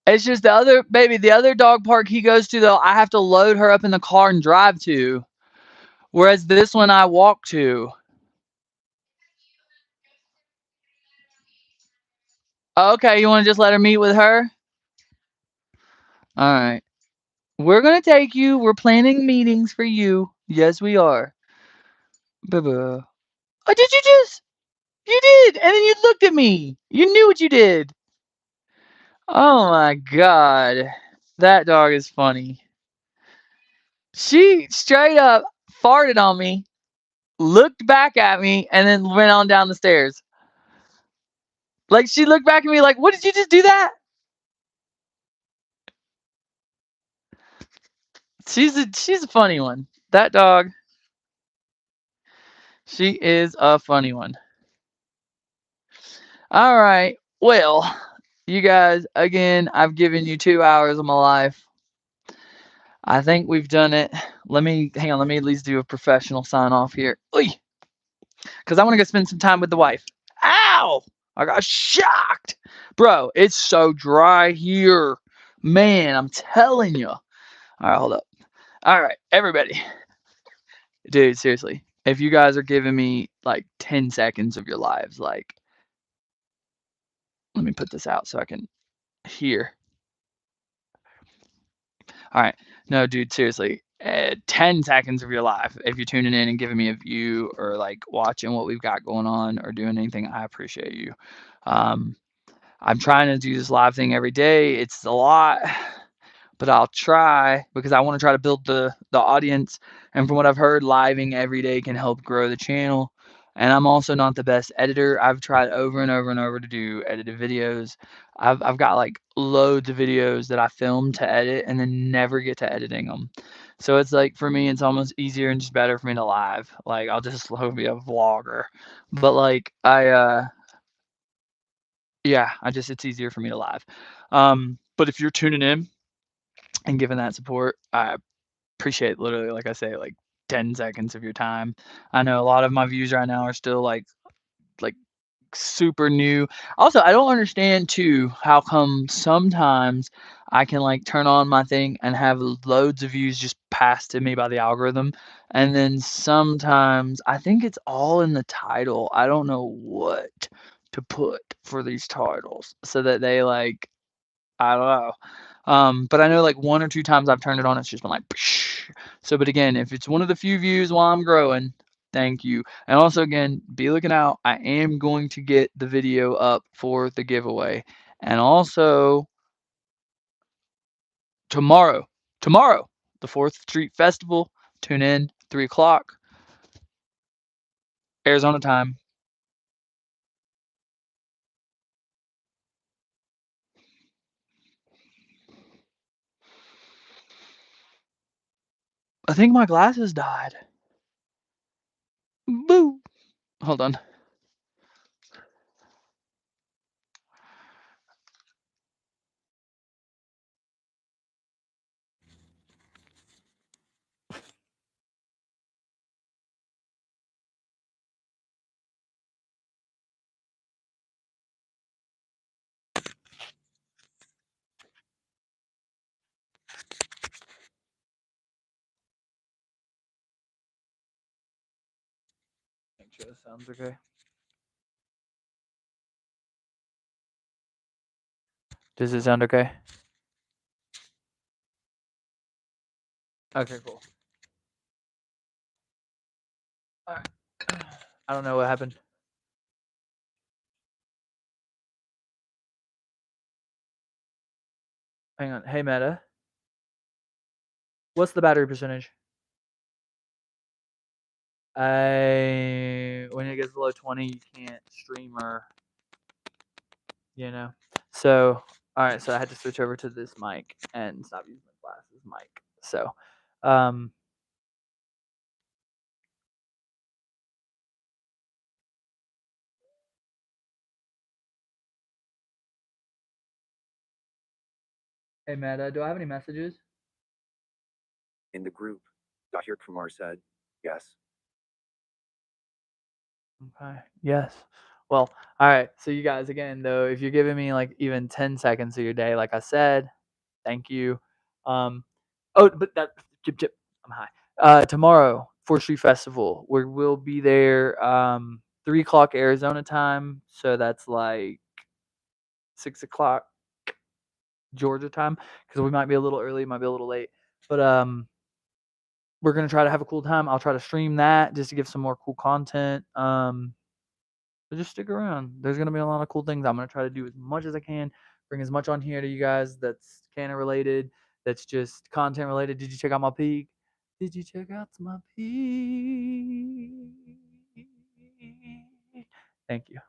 It's just the other baby. The other dog park he goes to though, I have to load her up in the car and drive to. Whereas this one I walk to. Okay, you want to just let her meet with her? All right. We're gonna take you. We're planning meetings for you. Yes, we are. Boo. Oh, did you just? You did, and then you looked at me. You knew what you did. Oh my god, that dog is funny. She straight up farted on me, looked back at me, and then went on down the stairs. Like she looked back at me like, "What did you just do that?" She's a funny one. That dog, she is a funny one. All right. Well, you guys, again, I've given you 2 hours of my life. I think we've done it. Let me hang on. Let me at least do a professional sign off here. Because I want to go spend some time with the wife. Ow! I got shocked. Bro, it's so dry here. Man, I'm telling you. All right, hold up. All right, everybody. Dude, seriously. If you guys are giving me like 10 seconds of your lives, like, let me put this out so I can hear. All right. No, dude, seriously. 10 seconds of your life. If you're tuning in and giving me a view or like watching what we've got going on or doing anything, I appreciate you. Um, I'm trying to do this live thing every day. It's a lot, but I'll try because I want to try to build the audience. And from what I've heard, living every day can help grow the channel. And I'm also not the best editor. I've tried over and over and over to do edited videos. I've got like loads of videos that I film to edit and then never get to editing them. So it's like for me, it's almost easier and just better for me to live. Like I'll just be a vlogger. But like yeah, it's easier for me to live. But if you're tuning in and giving that support, I appreciate literally, like I say, like 10 seconds of your time. I know a lot of my views right now are still like super new. Also, I don't understand too how come sometimes I can like turn on my thing and have loads of views just passed to me by the algorithm. And then sometimes I think it's all in the title. I don't know what to put for these titles so that they like I don't know. But I know like 1 or 2 times I've turned it on, it's just been like, psh. So, but again, if it's one of the few views while I'm growing, thank you. And also, again, be looking out. I am going to get the video up for the giveaway. And also, tomorrow, tomorrow, the 4th Street Festival, tune in, 3 o'clock, Arizona time. I think my glasses died. Boo. Hold on. Make sure this sounds okay. Does it sound okay? Okay, cool. All right. I don't know what happened. Hang on. Hey, Meta. What's the battery percentage? When it gets below 20, you can't stream or, you know. So, all right. So I had to switch over to this mic and stop using my glasses mic. So, um, hey, Meta, do I have any messages? In the group, Dahir Kumar said, yes. Okay. Yes. Well, all right. So you guys, again, though, if you're giving me like even 10 seconds of your day, like I said, thank you. Oh, but that chip, I'm high. Tomorrow, 4th Street Festival, we'll be there 3 o'clock Arizona time. So that's like 6 o'clock Georgia time because we might be a little early, might be a little late. But we're gonna try to have a cool time. I'll try to stream that just to give some more cool content. So just stick around. There's gonna be a lot of cool things. I'm gonna try to do as much as I can, bring as much on here to you guys that's canon related, that's just content related. Did you check out my peak? Did you check out my peak? Thank you.